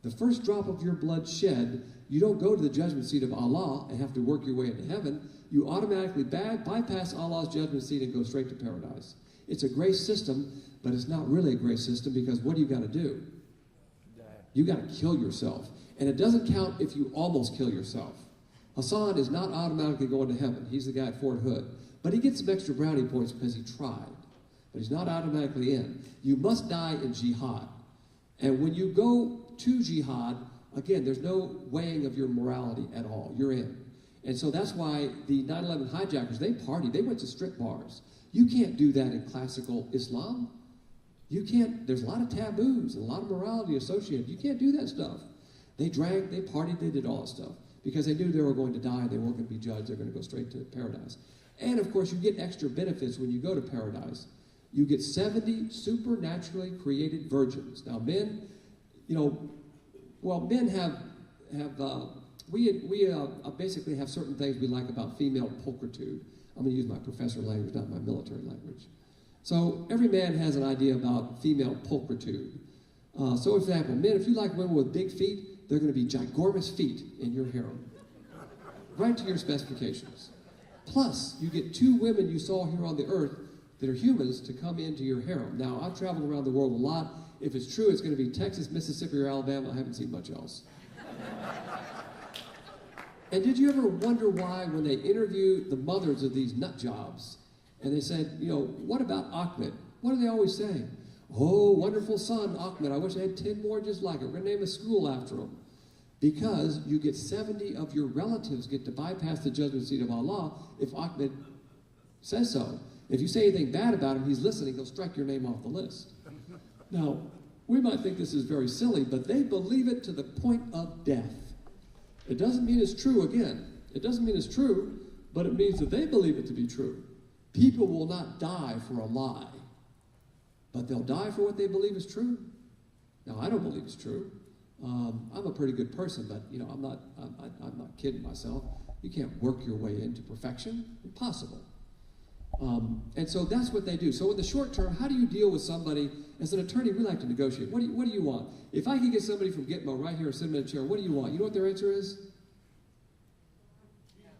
the first drop of your blood shed, you don't go to the judgment seat of Allah and have to work your way into heaven. You automatically bypass Allah's judgment seat and go straight to paradise. It's a grace system, but it's not really a grace system because what do you got to do? You got to kill yourself. And it doesn't count if you almost kill yourself. Hassan is not automatically going to heaven. He's the guy at Fort Hood. But he gets some extra brownie points because he tried. But he's not automatically in. You must die in jihad. And when you go to jihad, again, there's no weighing of your morality at all. You're in. And so that's why the 9/11 hijackers, they partied. They went to strip bars. You can't do that in classical Islam. You can't. There's a lot of taboos and a lot of morality associated. You can't do that stuff. They drank, they partied, they did all that stuff because they knew they were going to die. They weren't going to be judged. They're going to go straight to paradise. And, of course, you get extra benefits when you go to paradise. You get 70 supernaturally created virgins. Now, men, men we basically have certain things we like about female pulchritude. I'm going to use my professor language, not my military language. So every man has an idea about female pulchritude. So, for example, men, if you like women with big feet, they're going to be ginormous feet in your harem. Right to your specifications. Plus, you get 2 women you saw here on the earth that are humans to come into your harem. Now, I've traveled around the world a lot. If it's true, it's going to be Texas, Mississippi, or Alabama. I haven't seen much else. And did you ever wonder why when they interview the mothers of these nut jobs, and they said, what about Ahmed? What do they always say? Oh, wonderful son, Ahmed. I wish I had 10 more just like it. We're going to name a school after him. Because you get 70 of your relatives get to bypass the judgment seat of Allah if Ahmed says so. If you say anything bad about him, he's listening, he'll strike your name off the list. Now, we might think this is very silly, but they believe it to the point of death. It doesn't mean it's true again. It doesn't mean it's true, but it means that they believe it to be true. People will not die for a lie, but they'll die for what they believe is true. Now, I don't believe it's true. I'm a pretty good person, but I'm not kidding myself. You can't work your way into perfection. Impossible. And so that's what they do. So in the short term, how do you deal with somebody? As an attorney, we like to negotiate. What do you want? If I could get somebody from Gitmo right here and sit them in a chair, what do you want? You know what their answer is?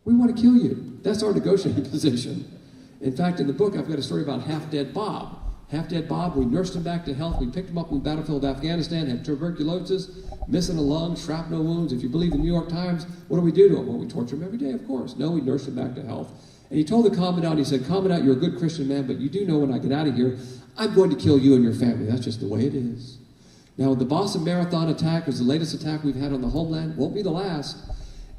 We want to kill you. That's our negotiating position. In fact, in the book, I've got a story about Half-Dead Bob. Half-Dead Bob, we nursed him back to health. We picked him up on the battlefield of Afghanistan, had tuberculosis, missing a lung, shrapnel wounds. If you believe the New York Times, what do we do to him? Well, we torture him every day, of course. No, we nursed him back to health. And he told the commandant, he said, Commandant, you're a good Christian man, but you do know when I get out of here, I'm going to kill you and your family. That's just the way it is. Now, the Boston Marathon attack was the latest attack we've had on the homeland. Won't be the last.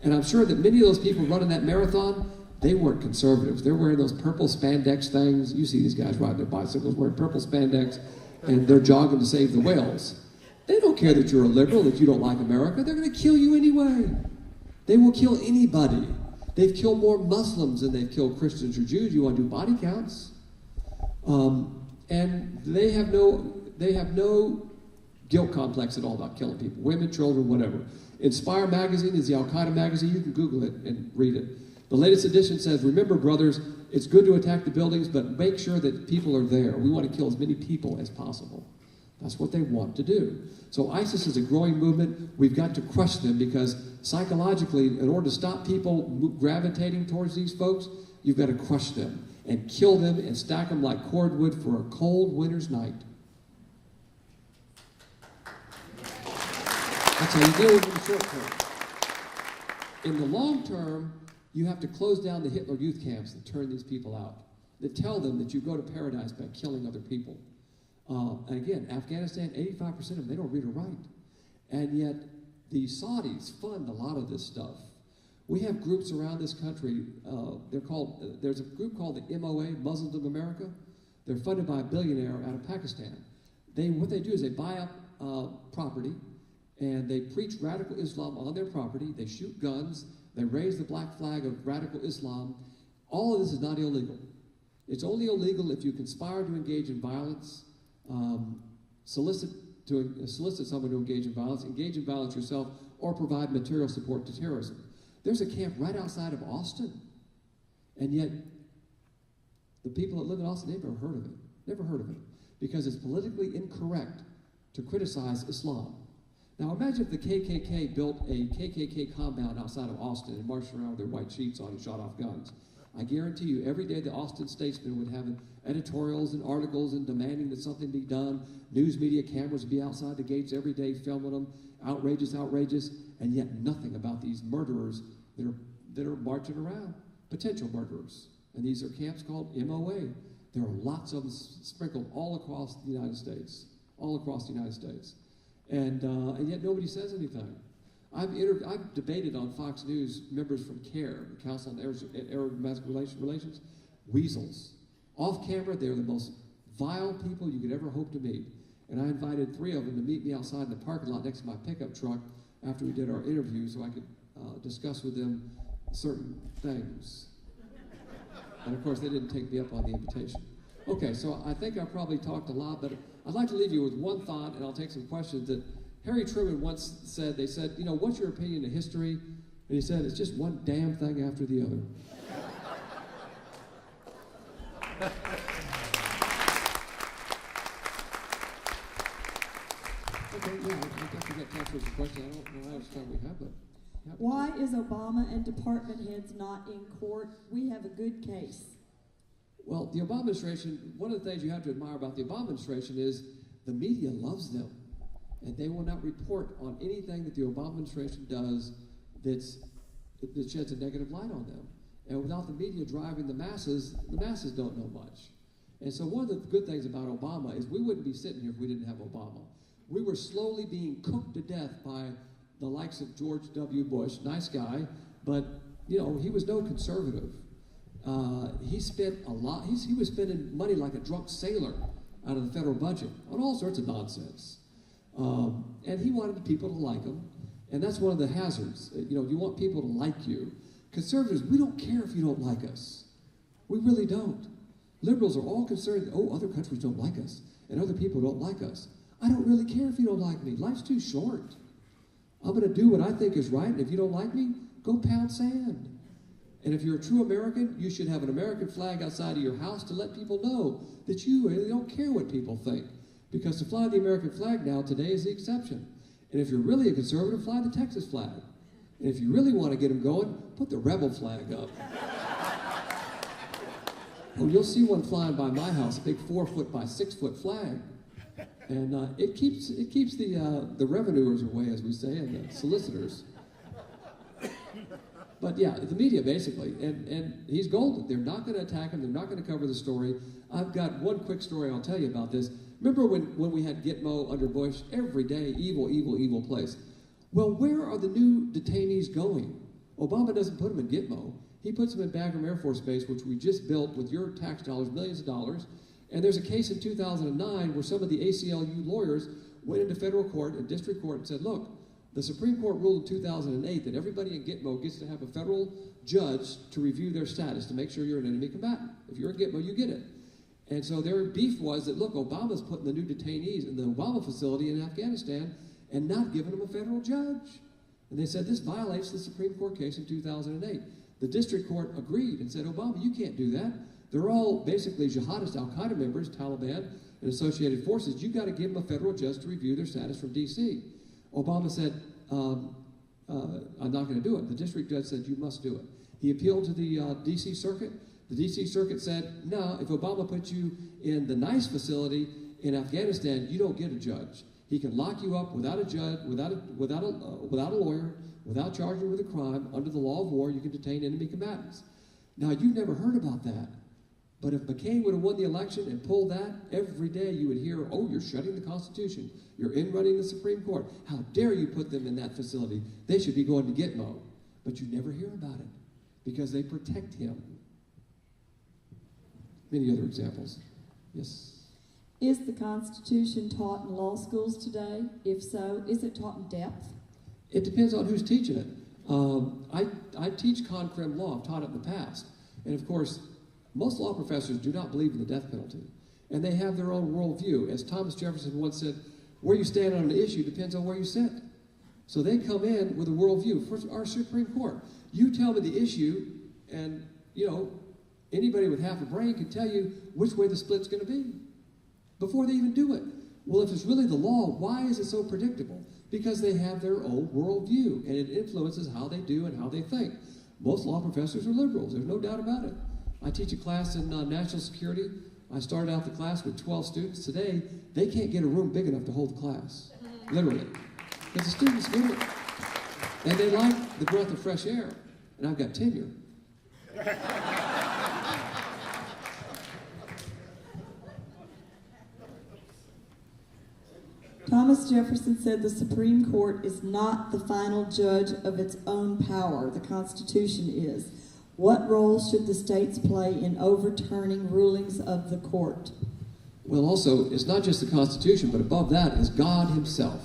And I'm sure that many of those people running that marathon, they weren't conservatives. They're wearing those purple spandex things. You see these guys riding their bicycles wearing purple spandex, and they're jogging to save the whales. They don't care that you're a liberal, that you don't like America. They're going to kill you anyway. They will kill anybody. They've killed more Muslims than they've killed Christians or Jews. You want to do body counts? And they have no guilt complex at all about killing people. Women, children, whatever. Inspire magazine is the Al-Qaeda magazine. You can Google it and read it. The latest edition says, remember, brothers, it's good to attack the buildings, but make sure that people are there. We want to kill as many people as possible. That's what they want to do. So ISIS is a growing movement. We've got to crush them because psychologically, in order to stop people gravitating towards these folks, you've got to crush them and kill them and stack them like cordwood for a cold winter's night. That's how you deal with it in the short term. In the long term, you have to close down the Hitler youth camps and turn these people out. That tell them that you go to paradise by killing other people. And again, Afghanistan, 85% of them, they don't read or write. And yet, the Saudis fund a lot of this stuff. We have groups around this country, there's a group called the MOA, Muslims of America. They're funded by a billionaire out of Pakistan. What they do is they buy up property, and they preach radical Islam on their property. They shoot guns. They raise the black flag of radical Islam. All of this is not illegal. It's only illegal if you conspire to engage in violence, solicit someone to engage in violence yourself, or provide material support to terrorism. There's a camp right outside of Austin, and yet the people that live in Austin, they've never heard of it. Never heard of it, because it's politically incorrect to criticize Islam. Now imagine if the KKK built a KKK compound outside of Austin and marched around with their white sheets on and shot off guns. I guarantee you every day the Austin Statesman would have editorials and articles and demanding that something be done. News media cameras would be outside the gates every day filming them. Outrageous, outrageous, and yet nothing about these murderers that are marching around. Potential murderers. And these are camps called MOA. There are lots of them sprinkled all across the United States. All across the United States. And yet nobody says anything. I've debated on Fox News members from CARE, the Council on Arab Domestic Relations, weasels. Off camera, they're the most vile people you could ever hope to meet. And I invited 3 of them to meet me outside in the parking lot next to my pickup truck after we did our interview so I could discuss with them certain things. And of course, they didn't take me up on the invitation. Okay, so I think I probably talked a lot, but I'd like to leave you with one thought, and I'll take some questions that Harry Truman once said. They said, you know, what's your opinion of history? And he said, it's just one damn thing after the other. Okay, yeah, I guess we got time for some questions. I don't know how much time we have, but... Yeah. Why is Obama and department heads not in court? We have a good case. Well, the Obama administration, one of the things you have to admire about the Obama administration is the media loves them. And they will not report on anything that the Obama administration does that sheds a negative light on them. And without the media driving the masses don't know much. And so one of the good things about Obama is we wouldn't be sitting here if we didn't have Obama. We were slowly being cooked to death by the likes of George W. Bush, nice guy, but you know, he was no conservative. He spent a lot, he was spending money like a drunk sailor out of the federal budget on all sorts of nonsense. And he wanted people to like him, and that's one of the hazards. You know, you want people to like you. Conservatives, we don't care if you don't like us. We really don't. Liberals are all concerned, oh, other countries don't like us, and other people don't like us. I don't really care if you don't like me. Life's too short. I'm going to do what I think is right, and if you don't like me, go pound sand. And if you're a true American, you should have an American flag outside of your house to let people know that you really don't care what people think. Because to fly the American flag now today is the exception. And if you're really a conservative, fly the Texas flag. And if you really want to get them going, put the rebel flag up. Oh, you'll see one flying by my house, a big 4-foot by 6-foot flag. And it keeps the revenuers away, as we say, and the solicitors. But yeah, the media basically, and he's golden. They're not going to attack him. They're not going to cover the story. I've got one quick story I'll tell you about this. Remember when we had Gitmo under Bush? Every day, evil, evil, evil place. Well, where are the new detainees going? Obama doesn't put them in Gitmo. He puts them in Bagram Air Force Base, which we just built with your tax dollars, millions of dollars. And there's a case in 2009 where some of the ACLU lawyers went into federal court and district court and said, look, the Supreme Court ruled in 2008 that everybody in Gitmo gets to have a federal judge to review their status to make sure you're an enemy combatant. If you're in Gitmo, you get it. And so their beef was that, look, Obama's putting the new detainees in the Obama facility in Afghanistan and not giving them a federal judge. And they said this violates the Supreme Court case in 2008. The district court agreed and said, Obama, you can't do that. They're all basically jihadist Al-Qaeda members, Taliban, and associated forces. You've got to give them a federal judge to review their status from D.C. Obama said, I'm not going to do it. The district judge said, you must do it. He appealed to the D.C. Circuit. The D.C. Circuit said, no, if Obama puts you in the nice facility in Afghanistan, you don't get a judge. He can lock you up without a judge, without a lawyer, without charging you with a crime. Under the law of war, you can detain enemy combatants. Now, you've never heard about that. But if McCain would have won the election and pulled that, every day you would hear, oh, you're shutting the Constitution. You're in-running the Supreme Court. How dare you put them in that facility? They should be going to Gitmo. But you never hear about it because they protect him. Many other examples. Yes? Is the Constitution taught in law schools today? If so, is it taught in depth? It depends on who's teaching it. I teach con-crim law. I've taught it in the past. And of course, most law professors do not believe in the death penalty. And they have their own worldview. As Thomas Jefferson once said, where you stand on an issue depends on where you sit. So they come in with a worldview. For our Supreme Court, you tell me the issue, and, you know, anybody with half a brain can tell you which way the split's going to be before they even do it. Well, if it's really the law, why is it so predictable? Because they have their own worldview, and it influences how they do and how they think. Most law professors are liberals. There's no doubt about it. I teach a class in national security. I started out the class with 12 students. Today, they can't get a room big enough to hold the class, literally. Because the students get it. And they like the breath of fresh air. And I've got tenure. Thomas Jefferson said the Supreme Court is not the final judge of its own power. The Constitution is. What role should the states play in overturning rulings of the court? Well, also, it's not just the Constitution, but above that is God himself.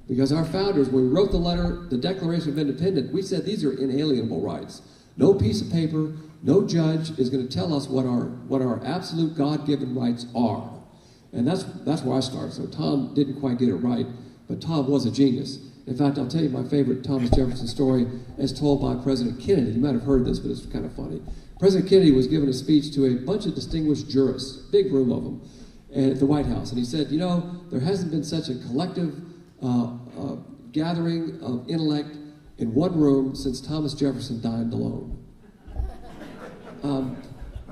Because our founders, when we wrote the letter, the Declaration of Independence, we said these are inalienable rights. No piece of paper, no judge is going to tell us what our absolute God-given rights are. And that's where I started. So Tom didn't quite get it right, but Tom was a genius. In fact, I'll tell you my favorite Thomas Jefferson story as told by President Kennedy. You might have heard this, but it's kind of funny. President Kennedy was giving a speech to a bunch of distinguished jurists, big room of them, at the White House. And he said, there hasn't been such a collective gathering of intellect in one room since Thomas Jefferson dined alone.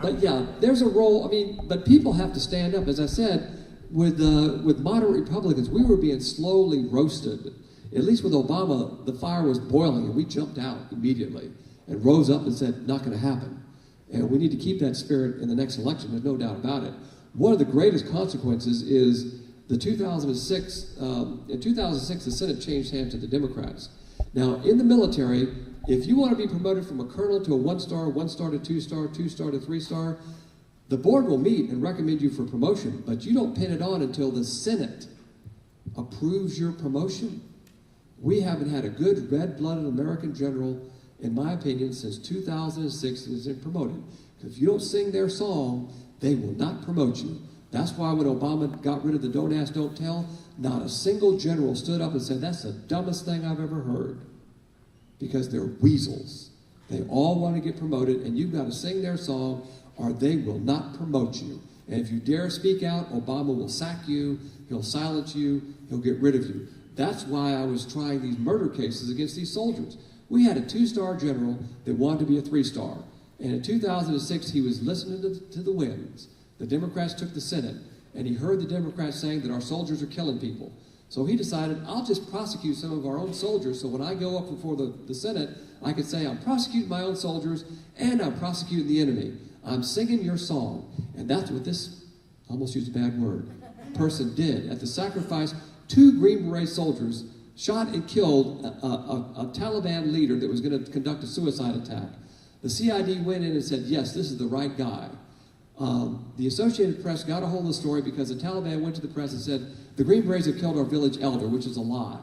But yeah, there's a role, but people have to stand up. As I said, with moderate Republicans, we were being slowly roasted. At least with Obama, the fire was boiling, and we jumped out immediately and rose up and said, not going to happen. And we need to keep that spirit in the next election, there's no doubt about it. One of the greatest consequences is the 2006, in 2006, the Senate changed hands to the Democrats. Now, in the military, if you want to be promoted from a colonel to a 1-star, 1-star to 2-star, 2-star to 3-star, the board will meet and recommend you for promotion, but you don't pin it on until the Senate approves your promotion. We haven't had a good red-blooded American general, in my opinion, since 2006 that has been promoted. Because if you don't sing their song, they will not promote you. That's why when Obama got rid of the don't ask, don't tell, not a single general stood up and said, that's the dumbest thing I've ever heard. Because they're weasels. They all want to get promoted, and you've got to sing their song, or they will not promote you. And if you dare speak out, Obama will sack you, he'll silence you, he'll get rid of you. That's why I was trying these murder cases against these soldiers. We had a 2-star general that wanted to be a 3-star. And in 2006, he was listening to the winds. The Democrats took the Senate, and he heard the Democrats saying that our soldiers are killing people. So he decided, I'll just prosecute some of our own soldiers, so when I go up before the Senate, I can say, I'm prosecuting my own soldiers, and I'm prosecuting the enemy. I'm singing your song. And that's what this, almost used a bad word, person did. At the sacrifice, 2 Green Beret soldiers shot and killed a Taliban leader that was going to conduct a suicide attack. The CID went in and said, yes, this is the right guy. The Associated Press got a hold of the story because the Taliban went to the press and said, the Green Berets have killed our village elder, which is a lie.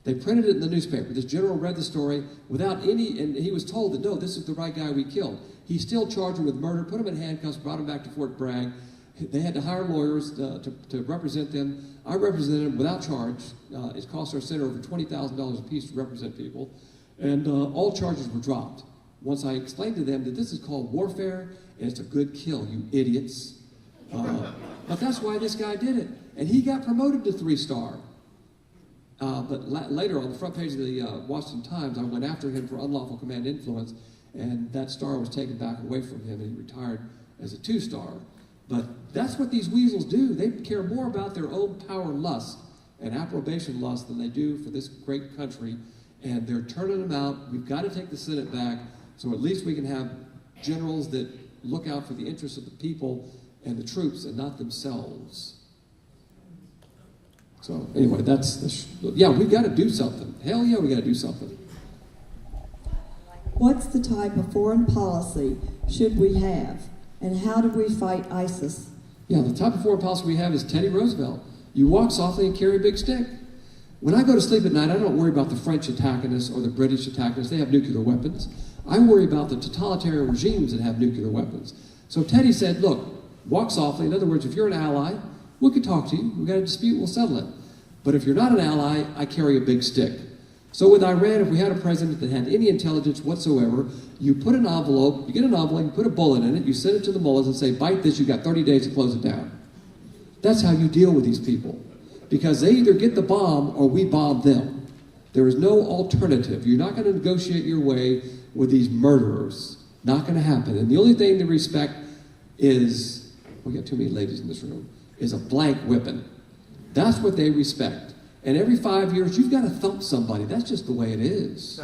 They printed it in the newspaper. This general read the story without any, and he was told that, no, this is the right guy we killed. He still charged him with murder, put him in handcuffs, brought him back to Fort Bragg. They had to hire lawyers to represent them. I represented them without charge. It cost our center over $20,000 a piece to represent people. And all charges were dropped. Once I explained to them that this is called warfare, and it's a good kill, you idiots. But that's why this guy did it. And he got promoted to 3-star. But later on the front page of the Washington Times, I went after him for unlawful command influence, and that star was taken back away from him, and he retired as a 2-star. But that's what these weasels do. They care more about their own power lust and approbation lust than they do for this great country, and they're turning them out. We've got to take the Senate back, so at least we can have generals that look out for the interests of the people and the troops and not themselves. So anyway, we've got to do something. Hell yeah, we got to do something. What's the type of foreign policy should we have, and how do we fight ISIS? Yeah, the type of foreign policy we have is Teddy Roosevelt. You walk softly and carry a big stick. When I go to sleep at night, I don't worry about the French attacking us or the British attacking us. They have nuclear weapons. I worry about the totalitarian regimes that have nuclear weapons. So Teddy said, look, walk softly. In other words, if you're an ally, we can talk to you. We've got a dispute, we'll settle it. But if you're not an ally, I carry a big stick. So with Iran, if we had a president that had any intelligence whatsoever, you put an envelope, you get an envelope, you put a bullet in it, you send it to the mullahs and say, bite this, you got 30 days to close it down. That's how you deal with these people. Because they either get the bomb or we bomb them. There is no alternative. You're not going to negotiate your way with these murderers. Not going to happen. And the only thing they respect is, we got too many ladies in this room, is a blank whipping. That's what they respect. And every 5 years, you've got to thump somebody. That's just the way it is.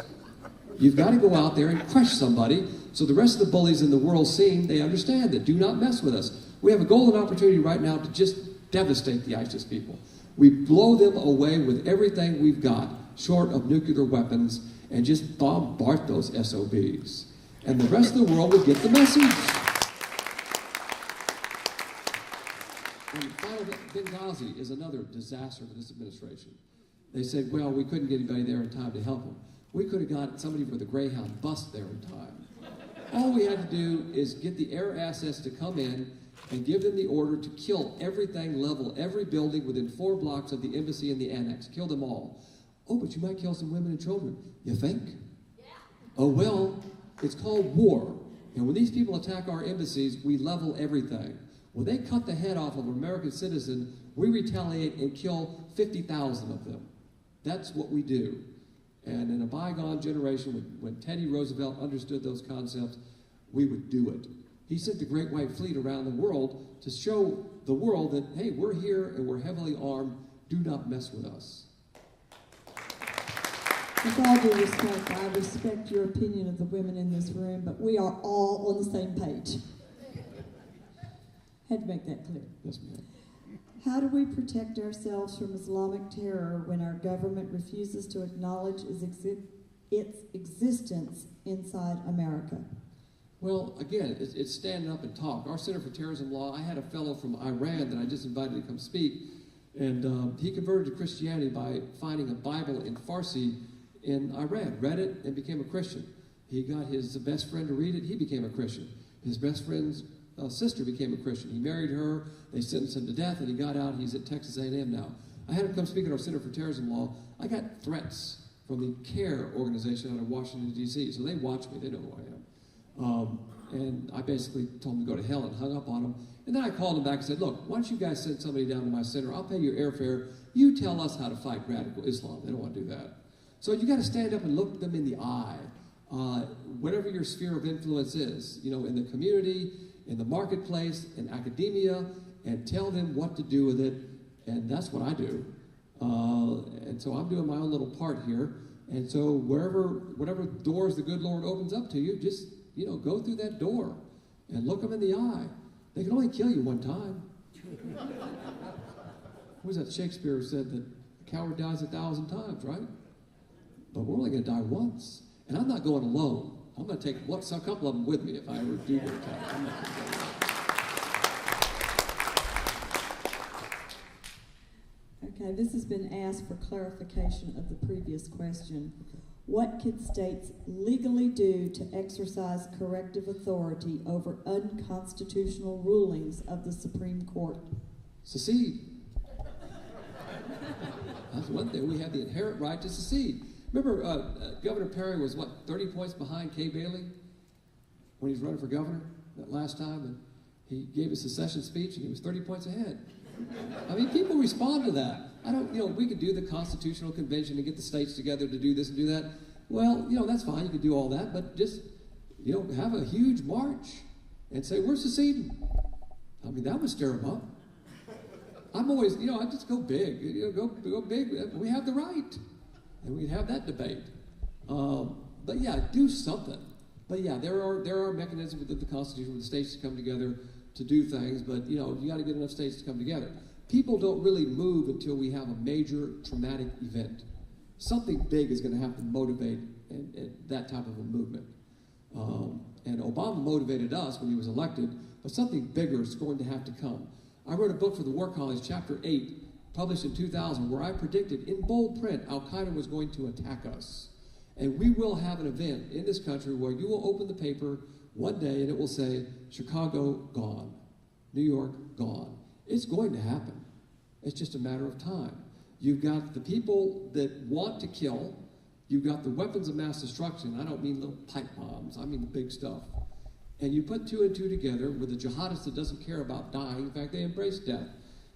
You've got to go out there and crush somebody so the rest of the bullies in the world scene, they understand that. Do not mess with us. We have a golden opportunity right now to just devastate the ISIS people. We blow them away with everything we've got, short of nuclear weapons, and just bombard those SOBs. And the rest of the world will get the message. And finally, Benghazi is another disaster for this administration. They said, well, we couldn't get anybody there in time to help them. We could have got somebody with a Greyhound bus there in time. All we had to do is get the air assets to come in and give them the order to kill everything, level every building within 4 blocks of the embassy and the annex. Kill them all. Oh, but you might kill some women and children. You think? Yeah. Oh, well, it's called war. And when these people attack our embassies, we level everything. When they cut the head off of an American citizen, we retaliate and kill 50,000 of them. That's what we do. And in a bygone generation, when Teddy Roosevelt understood those concepts, we would do it. He sent the Great White Fleet around the world to show the world that, hey, we're here and we're heavily armed. Do not mess with us. With all due respect, I respect your opinion of the women in this room, but we are all on the same page. Had to make that clear. Yes, ma'am. How do we protect ourselves from Islamic terror when our government refuses to acknowledge its existence inside America? Well, again, it's standing up and talk. Our Center for Terrorism Law, I had a fellow from Iran that I just invited to come speak, and he converted to Christianity by finding a Bible in Farsi in Iran, read it, and became a Christian. He got his best friend to read it, he became a Christian. His best friend's sister became a Christian. He married her, they sentenced him to death, and he got out. He's at Texas A&M now. I had him come speak at our Center for Terrorism Law. I got threats from the CARE organization out of Washington, D.C., so they watch me, they know who I am. And I basically told him to go to hell and hung up on him. And then I called him back and said, look, why don't you guys send somebody down to my center? I'll pay your airfare. You tell us how to fight radical Islam. They don't want to do that. So you got to stand up and look them in the eye. Whatever your sphere of influence is, you know, in the community, in the marketplace, in academia, and tell them what to do with it. And that's what I do. And so I'm doing my own little part here. And so whatever doors the good Lord opens up to you, just, you know, go through that door and look them in the eye. They can only kill you one time. What was that? Shakespeare said that a coward dies 1,000 times, right? But we're only going to die once. And I'm not going alone. I'm going to take a couple of them with me if I ever do go down. Okay, this has been asked for clarification of the previous question. What can states legally do to exercise corrective authority over unconstitutional rulings of the Supreme Court? Secede. That's one thing. We have the inherent right to secede. Remember, Governor Perry was, 30 points behind Kay Bailey when he was running for governor that last time, and he gave a secession speech, and he was 30 points ahead. I mean, people respond to that. We could do the Constitutional Convention and get the states together to do this and do that. Well, that's fine. You could do all that, but just, have a huge march and say, we're seceding. I mean, that would stir them up. I'm always, I just go big. Go big. We have the right. And we can have that debate. But yeah, do something. But yeah, there are mechanisms within the Constitution for the states to come together to do things, but you got to get enough states to come together. People don't really move until we have a major traumatic event. Something big is going to have to motivate that type of a movement. And Obama motivated us when he was elected, but something bigger is going to have to come. I wrote a book for the War College, Chapter 8, published in 2000, where I predicted in bold print Al-Qaeda was going to attack us. And we will have an event in this country where you will open the paper one day and it will say, Chicago gone, New York gone. It's going to happen. It's just a matter of time. You've got the people that want to kill. You've got the weapons of mass destruction. I don't mean little pipe bombs. I mean the big stuff. And you put 2 and 2 together with a jihadist that doesn't care about dying. In fact, they embrace death.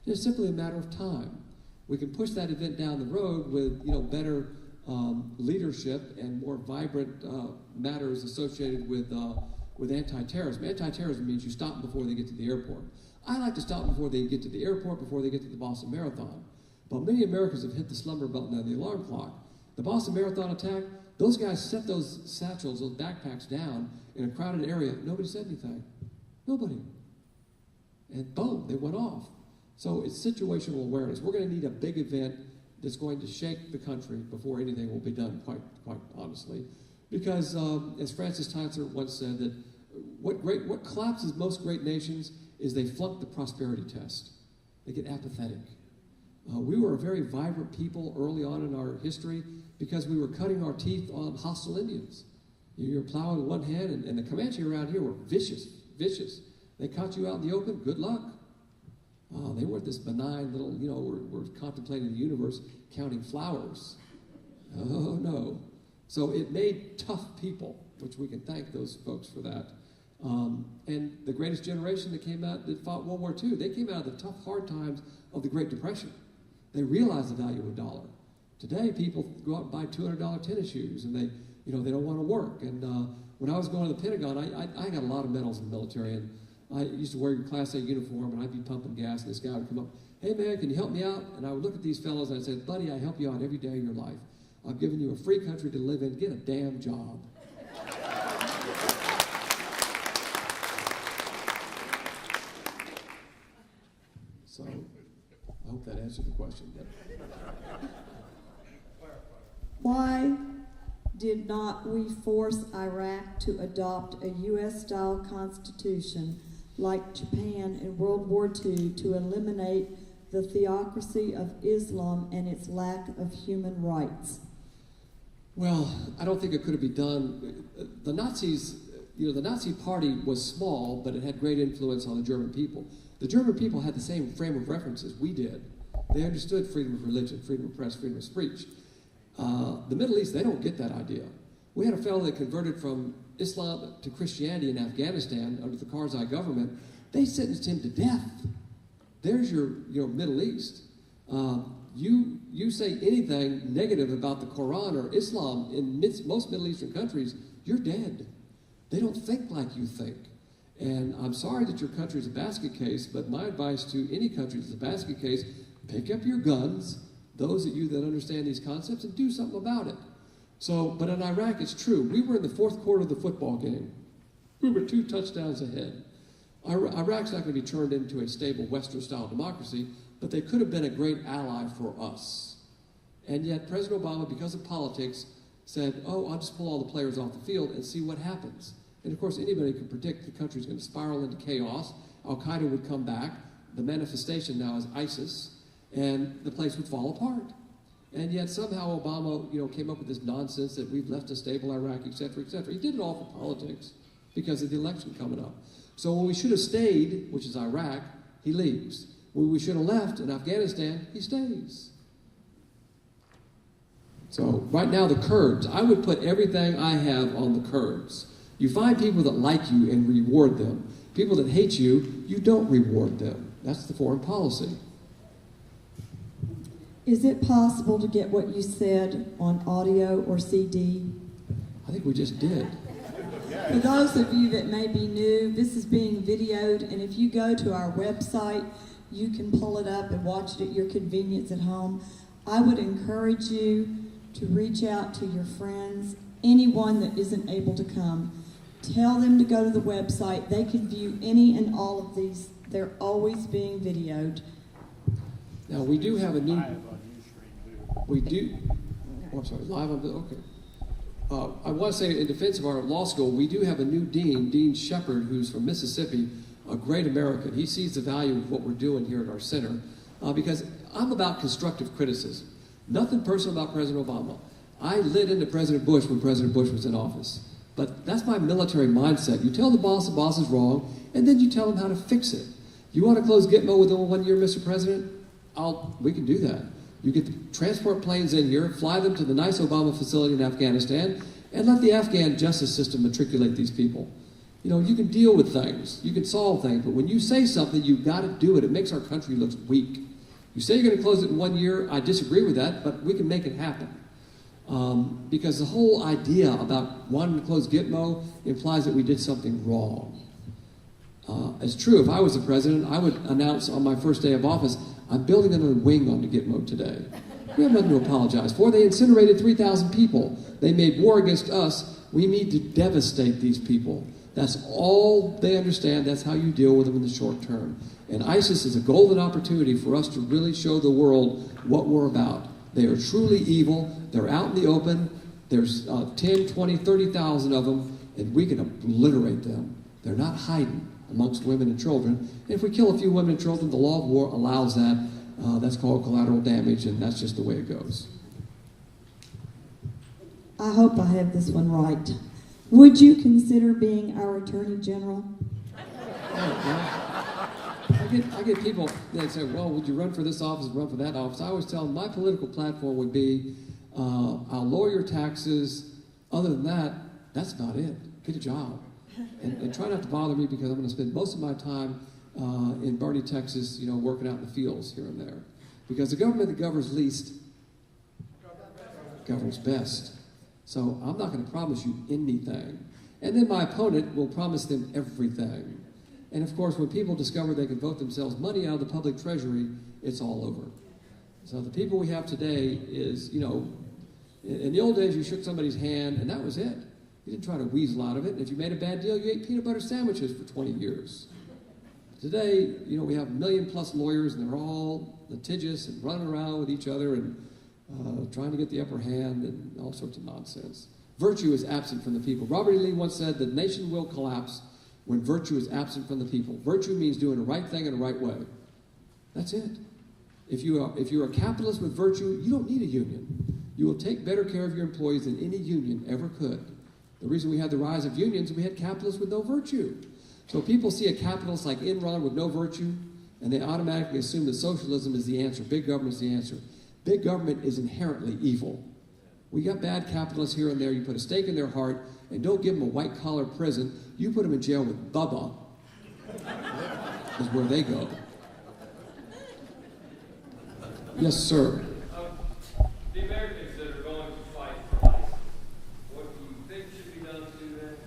It's simply a matter of time. We can push that event down the road with better leadership and more vibrant matters associated with anti-terrorism. Anti-terrorism means you stop them before they get to the airport. I like to stop them before they get to the airport, before they get to the Boston Marathon. But many Americans have hit the slumber button on the alarm clock. The Boston Marathon attack, those guys set those satchels, those backpacks down in a crowded area. Nobody said anything. Nobody. And boom, they went off. So it's situational awareness. We're going to need a big event that's going to shake the country before anything will be done, quite honestly. Because, as Francis Tyler once said, that what collapses most great nations is they flunk the prosperity test. They get apathetic. We were a very vibrant people early on in our history because we were cutting our teeth on hostile Indians. You're plowing one hand, and the Comanche around here were vicious. They caught you out in the open, good luck. They weren't this benign little, we're contemplating the universe, counting flowers. Oh, no. So it made tough people, which we can thank those folks for that. And the greatest generation that came out, that fought World War II, they came out of the tough, hard times of the Great Depression. They realized the value of a dollar. Today, people go out and buy $200 tennis shoes, and they don't want to work. And when I was going to the Pentagon, I got a lot of medals in the military, and I used to wear a Class A uniform, and I'd be pumping gas, and this guy would come up, "Hey, man, can you help me out?" And I would look at these fellows, and I'd say, "Buddy, I help you out every day of your life. I've given you a free country to live in. Get a damn job." So I hope that answered the question. Why did not we force Iraq to adopt a U.S.-style constitution like Japan in World War II to eliminate the theocracy of Islam and its lack of human rights? Well, I don't think it could have been done. The Nazis, the Nazi party was small, but it had great influence on the German people. The German people had the same frame of reference as we did. They understood freedom of religion, freedom of press, freedom of speech. The Middle East, they don't get that idea. We had a fellow that converted from Islam to Christianity in Afghanistan under the Karzai government. They sentenced him to death. There's your Middle East. You say anything negative about the Quran or Islam in most Middle Eastern countries, you're dead. They don't think like you think. And I'm sorry that your country is a basket case, but my advice to any country that's a basket case, pick up your guns, those of you that understand these concepts, and do something about it. So, but in Iraq, it's true. We were in the fourth quarter of the football game. We were 2 touchdowns ahead. Iraq's not going to be turned into a stable Western-style democracy, but they could have been a great ally for us. And yet President Obama, because of politics, said, I'll just pull all the players off the field and see what happens. And of course, anybody can predict the country's going to spiral into chaos. Al-Qaeda would come back. The manifestation now is ISIS, and the place would fall apart. And yet somehow Obama, came up with this nonsense that we've left a stable Iraq, et cetera, et cetera. He did it all for politics because of the election coming up. So when we should have stayed, which is Iraq, he leaves. When we should have left in Afghanistan, he stays. So right now, the Kurds, I would put everything I have on the Kurds. You find people that like you and reward them. People that hate you, you don't reward them. That's the foreign policy. Is it possible to get what you said on audio or CD? I think we just did. For those of you that may be new, this is being videoed, and if you go to our website, you can pull it up and watch it at your convenience at home. I would encourage you to reach out to your friends, anyone that isn't able to come. Tell them to go to the website. They can view any and all of these. They're always being videoed. Now, we do have a new... Live on Ustream. We do... Oh, I'm sorry, live on the... Okay. I want to say, in defense of our law school, we do have a new dean, Dean Shepard, who's from Mississippi, a great American. He sees the value of what we're doing here at our center, because I'm about constructive criticism. Nothing personal about President Obama. I lit into President Bush when President Bush was in office. But that's my military mindset. You tell the boss is wrong, and then you tell him how to fix it. You want to close Gitmo within 1 year, Mr. President? We can do that. You get the transport planes in here, fly them to the nice Obama facility in Afghanistan, and let the Afghan justice system matriculate these people. You can deal with things. You can solve things. But when you say something, you've got to do it. It makes our country look weak. You say you're going to close it in 1 year. I disagree with that, but we can make it happen. Because the whole idea about wanting to close Gitmo implies that we did something wrong. It's true, if I was the president, I would announce on my first day of office, I'm building another wing onto Gitmo today. We have nothing to apologize for. They incinerated 3,000 people. They made war against us. We need to devastate these people. That's all they understand. That's how you deal with them in the short term. And ISIS is a golden opportunity for us to really show the world what we're about. They are truly evil. They're out in the open. There's 10, 20, 30,000 of them, and we can obliterate them. They're not hiding amongst women and children. And if we kill a few women and children, the law of war allows that. That's called collateral damage, and that's just the way it goes. I hope I have this one right. Would you consider being our Attorney General? I get people that say, well, would you run for this office, run for that office? I always tell them my political platform would be, I'll lower your taxes. Other than that, that's about it. Get a job. And try not to bother me, because I'm going to spend most of my time in Bernie, Texas, working out in the fields here and there. Because the government that governs least governs best. So I'm not going to promise you anything. And then my opponent will promise them everything. And of course, when people discover they can vote themselves money out of the public treasury, it's all over. So the people we have today is, in the old days, you shook somebody's hand, and that was it. You didn't try to weasel out of it. And if you made a bad deal, you ate peanut butter sandwiches for 20 years. Today, we have 1 million+ lawyers, and they're all litigious and running around with each other and trying to get the upper hand and all sorts of nonsense. Virtue is absent from the people. Robert E. Lee once said, the nation will collapse when virtue is absent from the people. Virtue means doing the right thing in the right way. That's it. If you're a capitalist with virtue, you don't need a union. You will take better care of your employees than any union ever could. The reason we had the rise of unions, we had capitalists with no virtue. So people see a capitalist like Enron with no virtue, and they automatically assume that socialism is the answer. Big government is the answer. Big government is inherently evil. We got bad capitalists here and there. You put a stake in their heart, and don't give them a white-collar prison. You put them in jail with Bubba, is where they go. Yes, sir. The Americans that are going to fight for ISIS, what do you think should be done to them?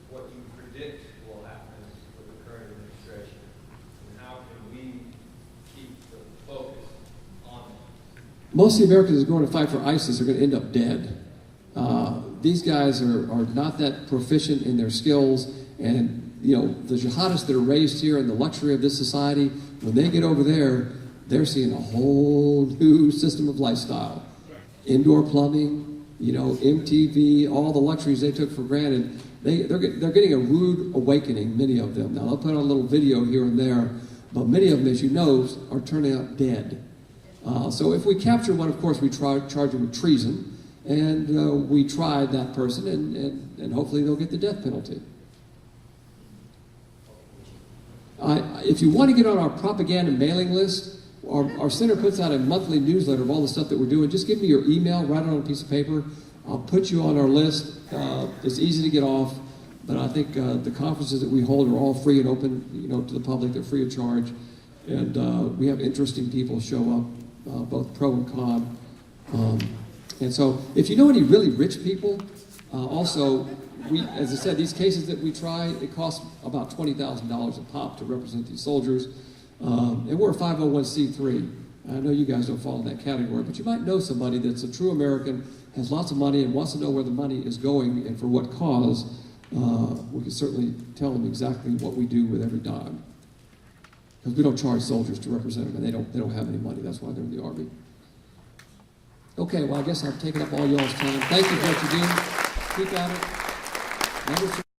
What do you predict will happen with the current administration? And how can we keep the focus on them? Most of the Americans that are going to fight for ISIS are going to end up dead. These guys are not that proficient in their skills, and the jihadists that are raised here in the luxury of this society, when they get over there, they're seeing a whole new system of lifestyle. Indoor plumbing, MTV, all the luxuries they took for granted. They're getting a rude awakening, many of them. Now, I'll put on a little video here and there, but many of them, as you know, are turning out dead. So if we capture one, of course, we charge them with treason, and we tried that person, and hopefully they'll get the death penalty. If you want to get on our propaganda mailing list, our center puts out a monthly newsletter of all the stuff that we're doing. Just give me your email, write it on a piece of paper. I'll put you on our list. It's easy to get off, but I think the conferences that we hold are all free and open, to the public. They're free of charge, and we have interesting people show up, both pro and con. And so, if you know any really rich people, also, as I said, these cases that we try, it costs about $20,000 a pop to represent these soldiers. And we're a 501c3. I know you guys don't fall in that category, but you might know somebody that's a true American, has lots of money, and wants to know where the money is going and for what cause. We can certainly tell them exactly what we do with every dime. Because we don't charge soldiers to represent them, and they don't have any money. That's why they're in the Army. Okay, well, I guess I've taken up all y'all's time. Thank you for what you do. Keep at it.